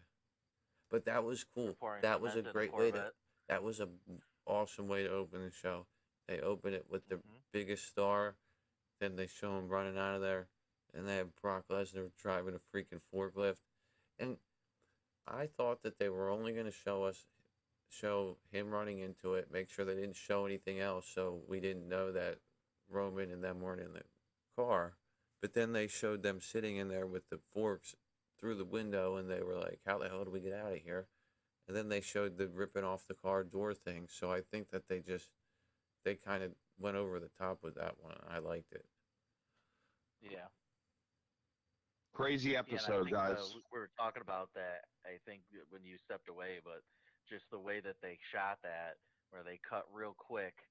but that was cool. Pouring That was a cement in a great way to. Corvette. That was a awesome way to open the show. They open it with the Mhm. biggest star, then they show him running out of there, and they have Brock Lesnar driving a freaking forklift. And I thought that they were only going to show him running into it, make sure they didn't show anything else, so we didn't know that Roman and them weren't in the car. But then they showed them sitting in there with the forks through the window, and they were like, "How the hell do we get out of here?" And then they showed the ripping off the car door thing. So I think that they kind of went over the top with that one. I liked it. Yeah. Crazy Yeah, and I episode, think guys. we were talking about that. I think when you stepped away, but just the way that they shot that, where they cut real quick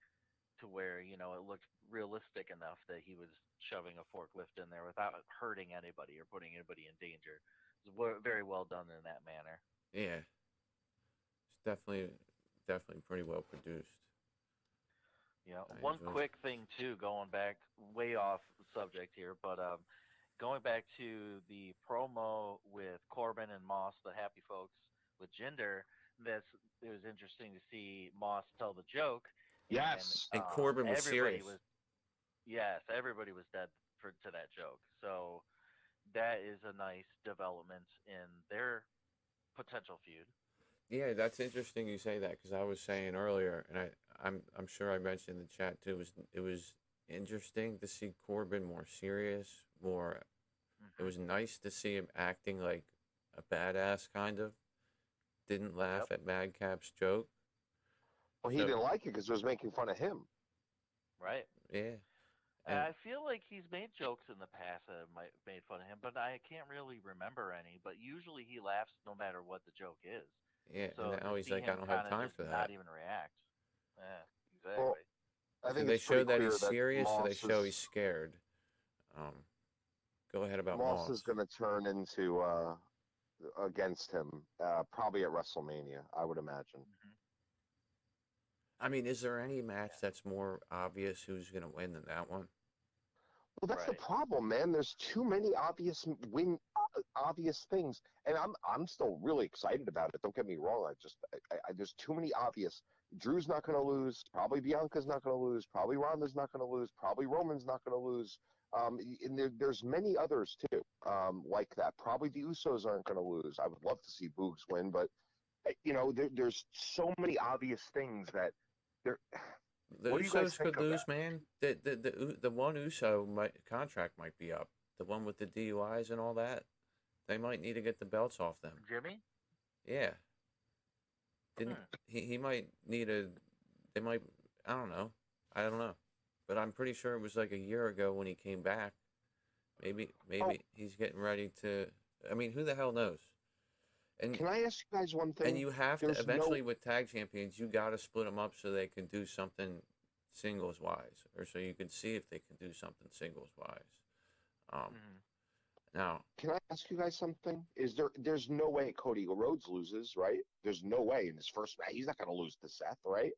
to where it looked realistic enough that he was shoving a forklift in there without hurting anybody or putting anybody in danger. It was very well done in that manner. Yeah, it's definitely pretty well produced. One enjoyed it. quick thing too, going back way off subject here, but going back to the promo with Corbin and Moss, the Happy Folks with Jinder, it was interesting to see Moss tell the joke. Yes. And Corbin was serious. Everybody was dead to that joke. So that is a nice development in their potential feud. Yeah, that's interesting you say that, because I was saying earlier, and I'm sure I mentioned in the chat too. It was interesting to see Corbin more serious, more. It was nice to see him acting like a badass, kind of. Didn't laugh at Madcap's joke. Well, he So- didn't like it because it was making fun of him. Right. Yeah. And And I feel like he's made jokes in the past that have made fun of him, but I can't really remember any. But usually he laughs no matter what the joke is. yeah, So and now to he's see like, I him don't have kinda time just for not that. even react. Yeah, exactly. Well, I So think they it's show pretty that clear he's that serious, or they Moss show is- he's scared. Go ahead about Moss Moss. is going to turn into against him probably at WrestleMania, I would imagine. Mhm. I mean, is there any match that's more obvious who's going to win than that one? Well, that's the Right. problem, man. There's too many obvious things, and I'm still really excited about it. Don't get me wrong. There's too many obvious. Drew's not going to lose. Probably Bianca's not going to lose. Probably Ronda's not going to lose. Probably Roman's not going to lose. And there's many others too, like that. Probably the Usos aren't going to lose. I would love to see Boogs win, but there's so many obvious things that there. The What do you guys Usos think could of lose, that? man. The one Uso contract might be up. The one with the DUIs and all that. They might need to get the belts off them. Jimmy? Yeah. Didn't Hmm. he might need a they might I don't know. I don't know. But I'm pretty sure it was like a year ago when he came back. Maybe Oh, he's getting ready to I mean, who the hell knows? And can I ask you guys one and thing? you have to There's no eventually with tag champions, you got to split them up so they can do something singles wise, or so you can see if they can do something singles wise. Um, Hmm. now, Can I ask you guys something? There's no way Cody Rhodes loses, right? There's no way in his first match. He's not going to lose to Seth, right?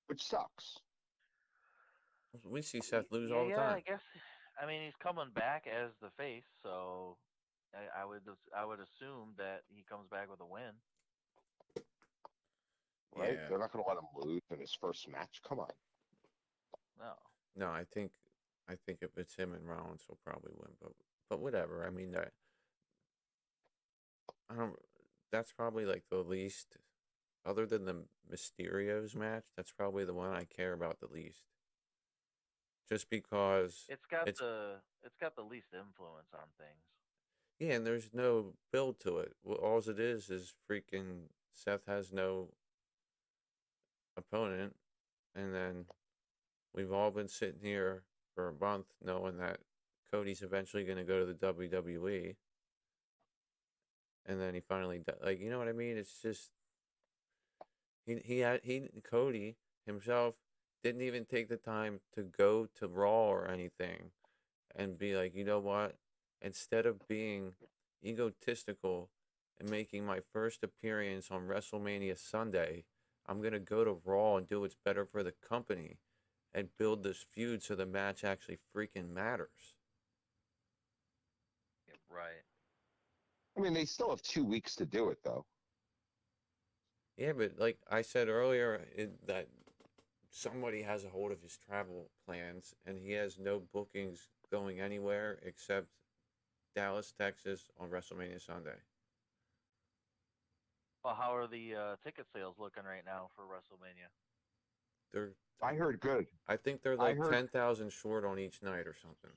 Which sucks. we see Seth lose Yeah, all the yeah. I time. guess. I mean, he's coming back as the face, so I would assume that he comes back with a win. Right? Yeah. They're not going to let him lose in his first match. Come on. No. No, I think if it's him and Rollins, he'll probably win. But whatever. I mean, I don't. That's probably like the least, other than the Mysterios match. That's probably the one I care about the least. Just because It's got it's the least influence on things. yeah, and there's no build to it. Well, all it is freaking Seth has no opponent, and then we've all been sitting here for a month knowing that Cody's eventually going to go to the WWE, and then he finally like you know what I mean? It's just he Cody himself didn't even take the time to go to Raw or anything and be like, you know what? Instead of being egotistical and making my first appearance on WrestleMania Sunday, I'm going to go to Raw and do what's better for the company and build this feud so the match actually freaking matters. Yeah, right. I mean, they still have 2 weeks to do it, though. Yeah, but like I said earlier, that somebody has a hold of his travel plans and he has no bookings going anywhere except Dallas, Texas on WrestleMania Sunday. Well, how are the ticket sales looking right now for WrestleMania? They're, I heard good. I think they're I like heard, 10,000 short on each night or something.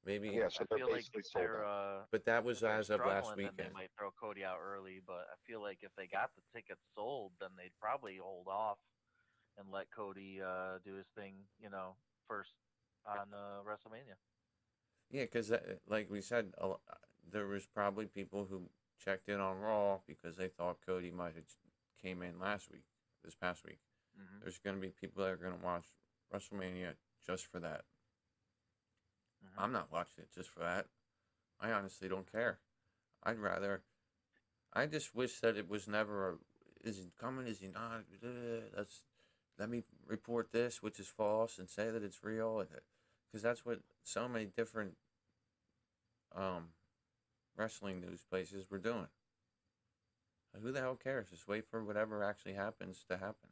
Maybe, yeah, so I they're feel like basically sold out. but that if was they're as of last struggling, then they weekend. might throw Cody out early. But I feel like if they got the tickets sold, then they'd probably hold off and let Cody do his thing, first on WrestleMania. Yeah, because like we said, there was probably people who checked in on Raw because they thought Cody might have came in this past week. Hmm. There's going to be people that are going to watch WrestleMania just for that. Hmm. I'm not watching it just for that. I honestly don't care. I'd rather. I just wish that it was never a. Is he coming? Is he not? Let me report this, which is false, and say that it's real, because that's what so many different um, wrestling news places were doing. Who the hell cares? Just wait for whatever actually happens to happen.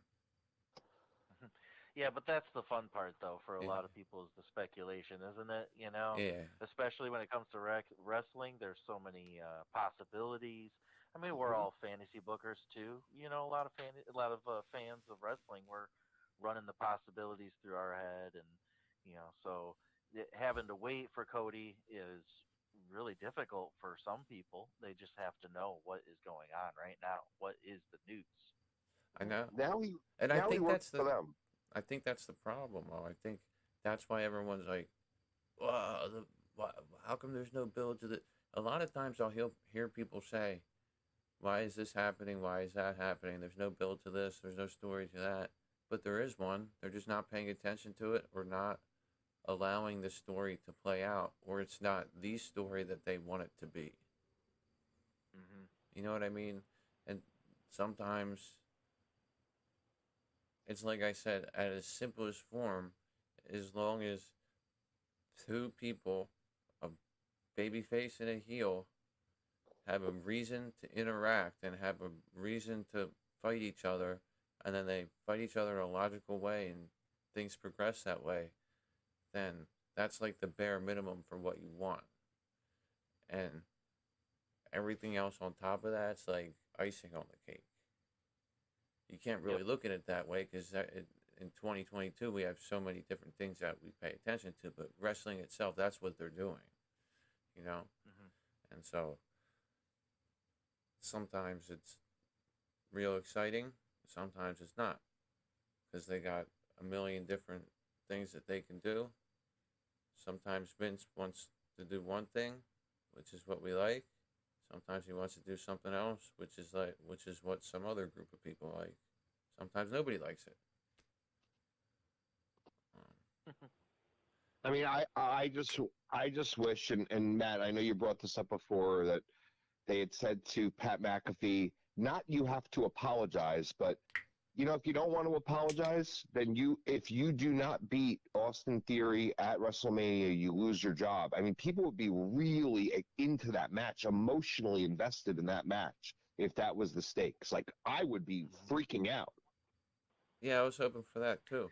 Yeah, but that's the fun part, though, for a Yeah, lot of people is the speculation, isn't it? You know, yeah. especially when it comes to wrestling, there's so many possibilities. I mean, we're Mhm. all fantasy bookers too. A lot of fans of wrestling. We're running the possibilities through our head, and so having to wait for Cody is really difficult for some people. They just have to know what is going on right now. What is the news? I know, Now he, and now he works for them. I think that's the problem. Though. I think that's why everyone's like, "Wow, how come there's no build to the?" A lot of times I'll hear people say, "Why is this happening? Why is that happening? There's no build to this. There's no story to that." But there is one. They're just not paying attention to it or not allowing the story to play out, or it's not the story that they want it to be. Hmm. You know what I mean? And sometimes it's like I said, at its simplest form, as long as two people, a babyface and a heel, have a reason to interact and have a reason to fight each other, and then they fight each other in a logical way and things progress that way, then that's like the bare minimum for what you want. And everything else on top of that's like icing on the cake. You can't really look at it that way because in 2022 we have so many different things that we pay attention to, but wrestling itself, that's what they're doing, you know? Mm-hmm. And so sometimes it's real exciting, sometimes it's not, because they got a million different things that they can do. Sometimes Vince wants to do one thing, which is what we like. Sometimes he wants to do something else, which is what some other group of people like. Sometimes nobody likes it. I mean, I just wish, and Matt, I know you brought this up before, that they had said to Pat McAfee, not you have to apologize, but you know, if you don't want to apologize, then if you do not beat Austin Theory at WrestleMania, you lose your job. I mean, people would be really into that match, emotionally invested in that match if that was the stakes. Like, I would be freaking out. Yeah, I was hoping for that too.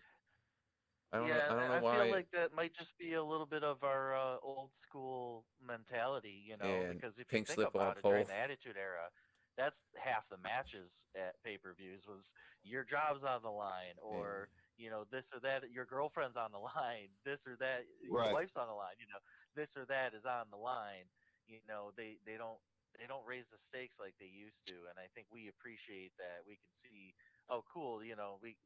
I don't know I why. feel like that might just be a little bit of our old school mentality, you know, And because if you pink think slip on about it, pole. during the Attitude Era, that's half the matches at pay-per-views was your job's on the line, or you know, this or that, your girlfriend's on the line, this or that, your Right. wife's on the line, you know, this or that is on the line. You know, they don't raise the stakes like they used to, and I think we appreciate that. We can see, oh, cool, you know, we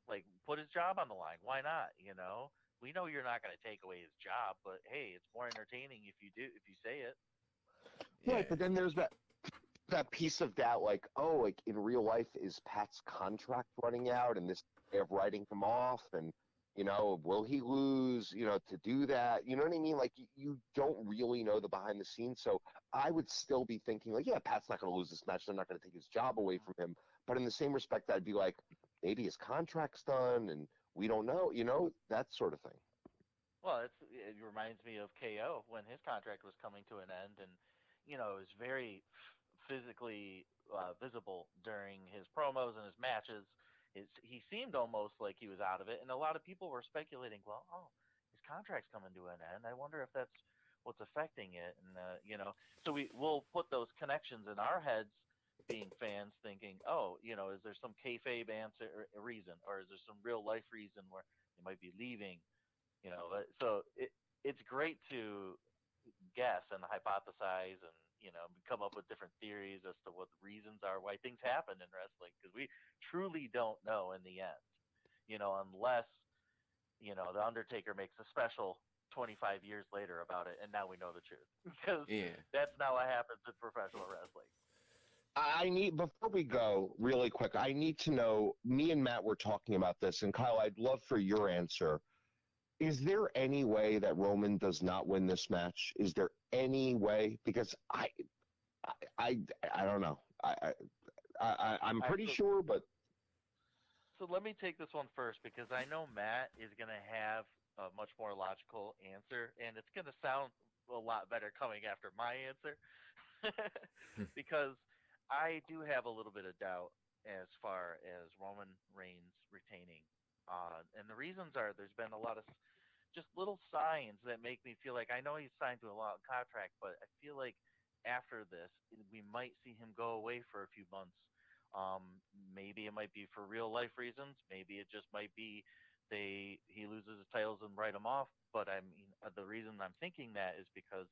like put his job on the line. Why not? You know, we know you're not going to take away his job, but hey, it's more entertaining if you do, if you say it. Right, but then there's that piece of doubt, like, oh, like in real life, is Pat's contract running out, and this way of writing him off, and you know, will he lose? You know, to do that, you know what I mean? Like, you don't really know the behind the scenes, so I would still be thinking, like, yeah, Pat's not going to lose this match. They're not going to take his job away from him. But in the same respect, I'd be like, maybe his contract's done, and we don't know. You know, that sort of thing. Well, it reminds me of KO when his contract was coming to an end, and you know, it was very physically visible during his promos and his matches. He seemed almost like he was out of it, and a lot of people were speculating, well, oh, his contract's coming to an end. I wonder if that's what's affecting it, and you know, so we'll put those connections in our heads, being fans, thinking, oh, you know, is there some kayfabe answer or reason, or is there some real life reason where they might be leaving? You know, so it's great to guess and hypothesize and you know come up with different theories as to what the reasons are why things happen in wrestling, because we truly don't know in the end, you know, unless you know the Undertaker makes a special 25 years later about it, and now we know the truth because that's not what happens in professional wrestling. I need, before we go really quick, I need to know, me and Matt were talking about this, and Kyle, I'd love for your answer. Is there any way that Roman does not win this match? Is there any way? Because I don't know. I'm pretty sure, but So let me take this one first because I know Matt is going to have a much more logical answer, and it's going to sound a lot better coming after my answer because I do have a little bit of doubt as far as Roman Reigns retaining. And the reasons are there's been a lot of just little signs that make me feel like I know he's signed to a long contract, but I feel like after this we might see him go away for a few months. Maybe it might be for real life reasons. Maybe it just might be he loses his titles and write him off. But I mean, the reason I'm thinking that is because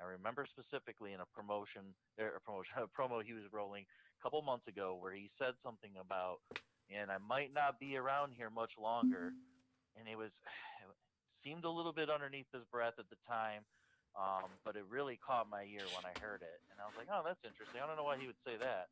I remember specifically in a a promo he was rolling a couple months ago where he said something about, and I might not be around here much longer, and it seemed a little bit underneath his breath at the time. But it really caught my ear when I heard it, and I was like, "Oh, that's interesting. I don't know why he would say that."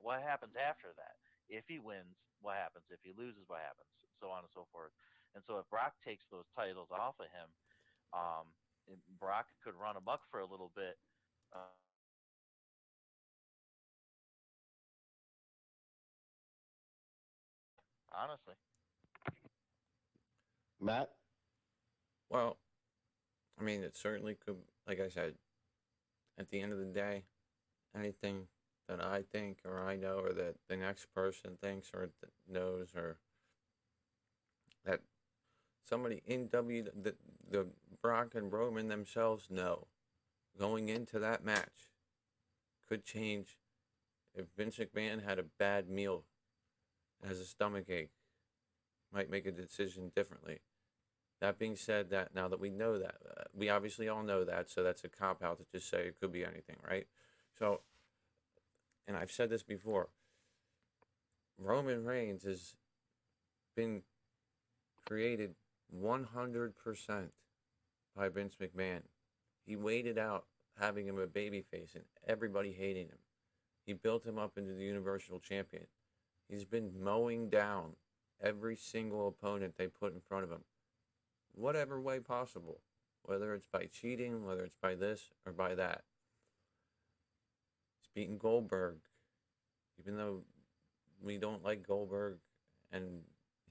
what happens after that? If he wins, what happens? If he loses, what happens? So on and so forth. And so if Brock takes those titles off of him, um, Brock could run amok for a little bit. Honestly. Matt? Well, I mean, it certainly could. Like I said, at the end of the day, anything that I think or I know or that the next person thinks or knows or that somebody in the Brock and Roman themselves know going into that match could change. If Vince McMahon had a bad meal, has a stomach ache, might make a decision differently. That being said, that now that we know that, we obviously all know that, so that's a cop out to just say it could be anything, right? So, and I've said this before, Roman Reigns has been created 100% by Vince McMahon. He waited out having him a babyface and everybody hating him. He built him up into the Universal Champion. He's been mowing down every single opponent they put in front of him, whatever way possible, whether it's by cheating, whether it's by this or by that. He's beaten Goldberg, even though we don't like Goldberg, and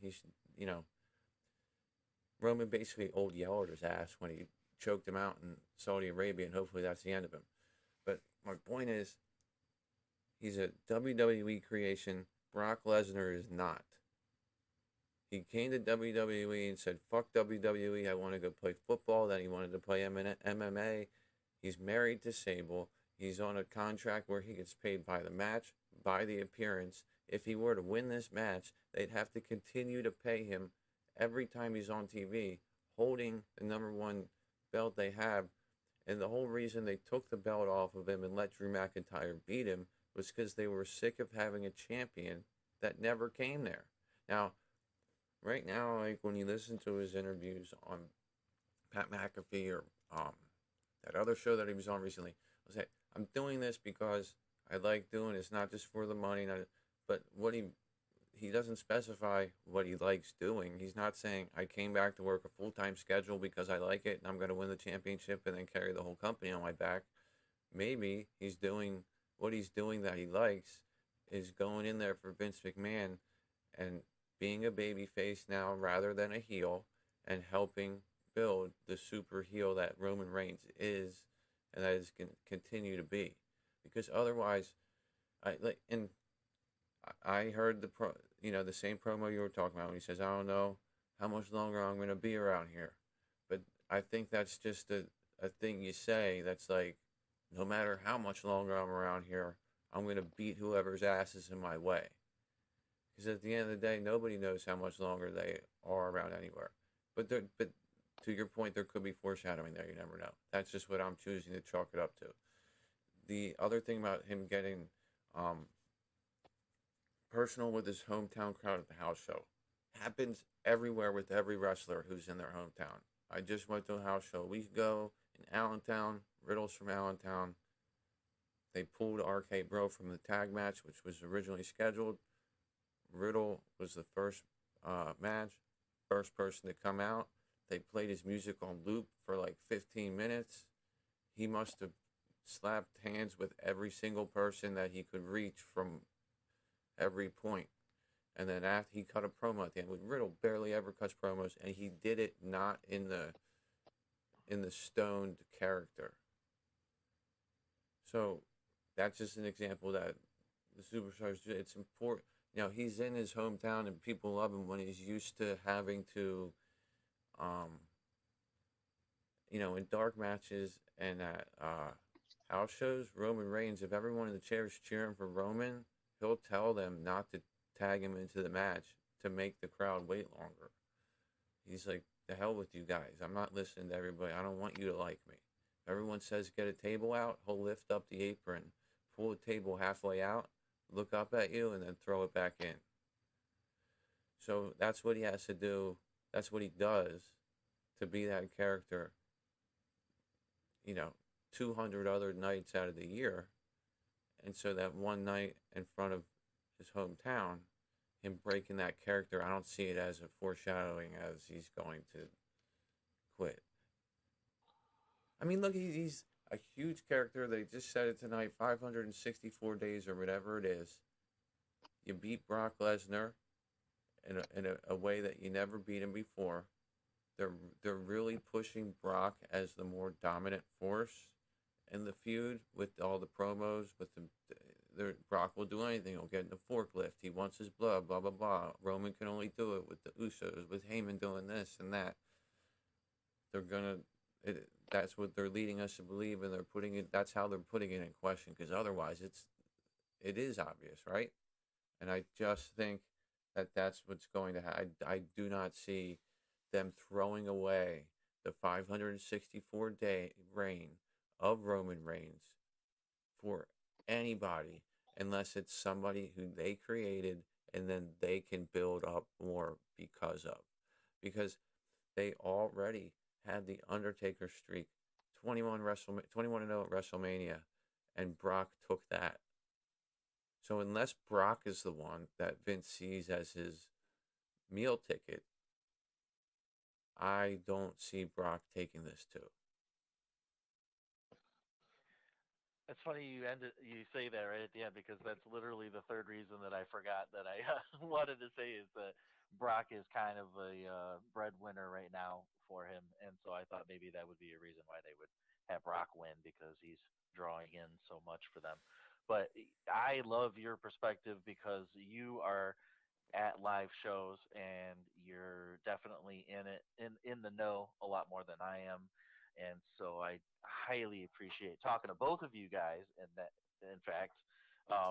he's, you know, Roman basically old yelled at his ass when he choked him out in Saudi Arabia, and hopefully that's the end of him. But my point is, he's a WWE creation. Brock Lesnar is not. He came to WWE and said, fuck WWE, I want to go play football. Then he wanted to play MMA. He's married to Sable. He's on a contract where he gets paid by the match, by the appearance. If he were to win this match, they'd have to continue to pay him every time he's on TV, holding the #1 belt they have. And the whole reason they took the belt off of him and let Drew McIntyre beat him was because they were sick of having a champion that never came there. Now, right now, like when you listen to his interviews on Pat McAfee or that other show that he was on recently, I say, I'm doing this because I like doing it. It's not just for the money, but what he doesn't specify what he likes doing. He's not saying I came back to work a full-time schedule because I like it and I'm going to win the championship and then carry the whole company on my back. Maybe he's doing what he's doing that he likes is going in there for Vince McMahon and being a babyface now rather than a heel and helping build the super heel that Roman Reigns is and that is going to continue to be. Because otherwise, I heard the same promo you were talking about when he says, I don't know how much longer I'm going to be around here. But I think that's just a thing you say that's like, no matter how much longer I'm around here, I'm going to beat whoever's ass is in my way. Because at the end of the day, nobody knows how much longer they are around anywhere. But to your point, there could be foreshadowing there. You never know. That's just what I'm choosing to chalk it up to. The other thing about him getting personal with his hometown crowd at the house show happens everywhere with every wrestler who's in their hometown. I just went to a house show a week ago in Allentown. Riddle's from Allentown. They pulled RK Bro from the tag match, which was originally scheduled. Riddle was the first match, first person to come out. They played his music on loop for like 15 minutes. He must have slapped hands with every single person that he could reach from every point. And then after he cut a promo at the end, Riddle barely ever cuts promos, and he did it not in the stoned character. So that's just an example that the superstars, it's important. You know, he's in his hometown and people love him when he's used to having to, in dark matches and at house shows, Roman Reigns, if everyone in the chair is cheering for Roman, he'll tell them not to tag him into the match to make the crowd wait longer. He's like, the hell with you guys. I'm not listening to everybody. I don't want you to like me. If everyone says get a table out, he'll lift up the apron, pull the table halfway out, look up at you, and then throw it back in. So that's what he has to do. That's what he does to be that character, 200 other nights out of the year. And so that one night in front of his hometown, him breaking that character, I don't see it as a foreshadowing as he's going to quit. I mean, look, he's a huge character. They just said it tonight, 564 days or whatever it is. You beat Brock Lesnar in a way that you never beat him before. They're really pushing Brock as the more dominant force in the feud with all the promos. With Brock will do anything. He'll get in the forklift. He wants his blood. Blah blah blah. Roman can only do it with the Usos. With Heyman doing this and that. They're gonna. That's what they're leading us to believe, and they're putting it. That's how they're putting it in question. Because otherwise, it is obvious, right? And I just think that that's what's going to happen. I do not see them throwing away the 564-day reign of Roman Reigns for anybody unless it's somebody who they created and then they can build up more because of. Because they already had the Undertaker streak, 21-0 at WrestleMania, and Brock took that. So unless Brock is the one that Vince sees as his meal ticket, I don't see Brock taking this too. It's funny you say that right at the end, because that's literally the third reason that I forgot that I wanted to say is that Brock is kind of a breadwinner right now for him, and so I thought maybe that would be a reason why they would have Brock win, because he's drawing in so much for them. But I love your perspective because you are at live shows and you're definitely in the know a lot more than I am. And so I highly appreciate talking to both of you guys, and that, in fact,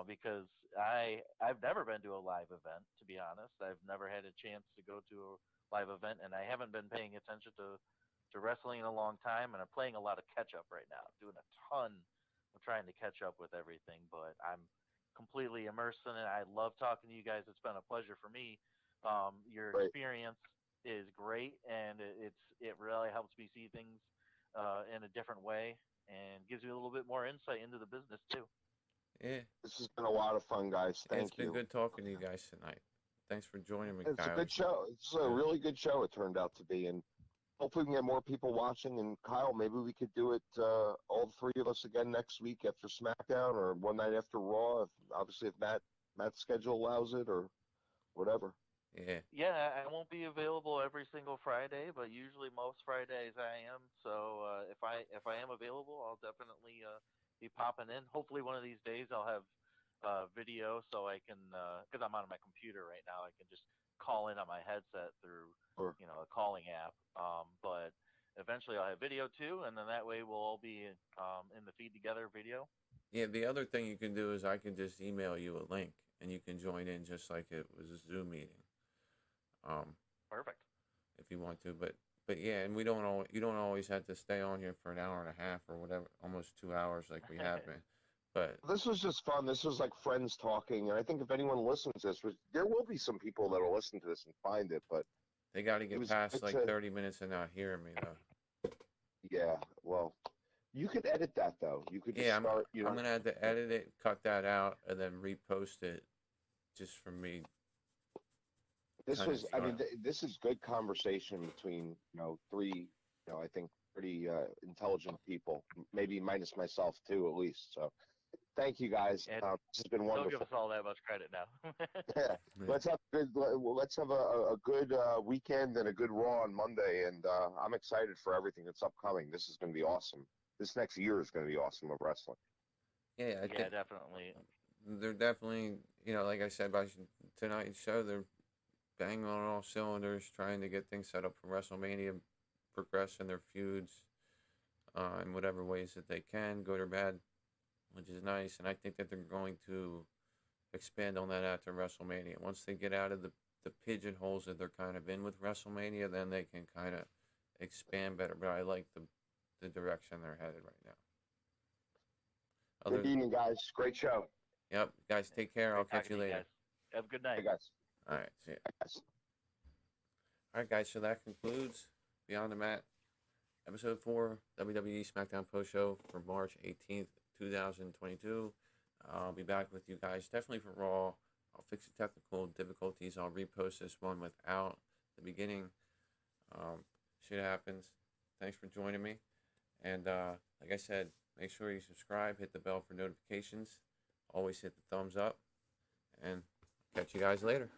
because I've never been to a live event, to be honest. I've never had a chance to go to a live event, and I haven't been paying attention to wrestling in a long time, and I'm playing a lot of catch up right now, doing a ton of trying to catch up with everything, but I'm completely immersed in it. I love talking to you guys. It's been a pleasure for me. Your experience is great, and it really helps me see things in a different way, and gives me a little bit more insight into the business too. Yeah. This has been a lot of fun, guys. Thank you. It's been good talking to you guys tonight. Thanks for joining me, It's Kyle. a good show. It's a really good show, it turned out to be. And hopefully we can get more people watching. And Kyle, maybe we could do it, all three of us again next week after SmackDown, or one night after Raw. Obviously, if Matt's schedule allows it, or whatever. Yeah, I won't be available every single Friday, but usually most Fridays I am. So if I am available, I'll definitely be popping in. Hopefully one of these days I'll have video, so I can, because I'm on my computer right now, I can just call in on my headset through a calling app. But eventually I'll have video too, and then that way we'll all be in the feed together video. Yeah, the other thing you can do is I can just email you a link, and you can join in just like it was a Zoom meeting. Perfect. If you want to, but yeah, and you don't always have to stay on here for an hour and a half or whatever, almost 2 hours like we have been. But this was just fun. This was like friends talking, and I think if anyone listens to this, there will be some people that will listen to this and find it, but they got to get past like 30 minutes of not hearing me though. Yeah, well, you could edit that though. You could just start. I'm gonna have to edit it, cut that out, and then repost it, just for me. This is good conversation between, three, I think pretty intelligent people, maybe minus myself too, at least. So thank you guys. This has been wonderful. Don't give us all that much credit now. Yeah. Let's have a good weekend and a good Raw on Monday. And I'm excited for everything that's upcoming. This is going to be awesome. This next year is going to be awesome of wrestling. Yeah, I think definitely. They're definitely, like I said, by tonight's show, they're banging on all cylinders, trying to get things set up for WrestleMania, progress in their feuds in whatever ways that they can, good or bad, which is nice. And I think that they're going to expand on that after WrestleMania. Once they get out of the pigeonholes that they're kind of in with WrestleMania, then they can kind of expand better. But I like the direction they're headed right now. Good evening, guys. Great show. Yep. Guys, take care. I'll catch you later. Guys. Have a good night. Hey, guys. All right. See ya. All right, guys. So that concludes Beyond the Mat, Episode 4, WWE SmackDown Post Show for March 18th, 2022. I'll be back with you guys definitely for Raw. I'll fix the technical difficulties. I'll repost this one without the beginning. Shit happens. Thanks for joining me. And like I said, make sure you subscribe, hit the bell for notifications. Always hit the thumbs up. And catch you guys later.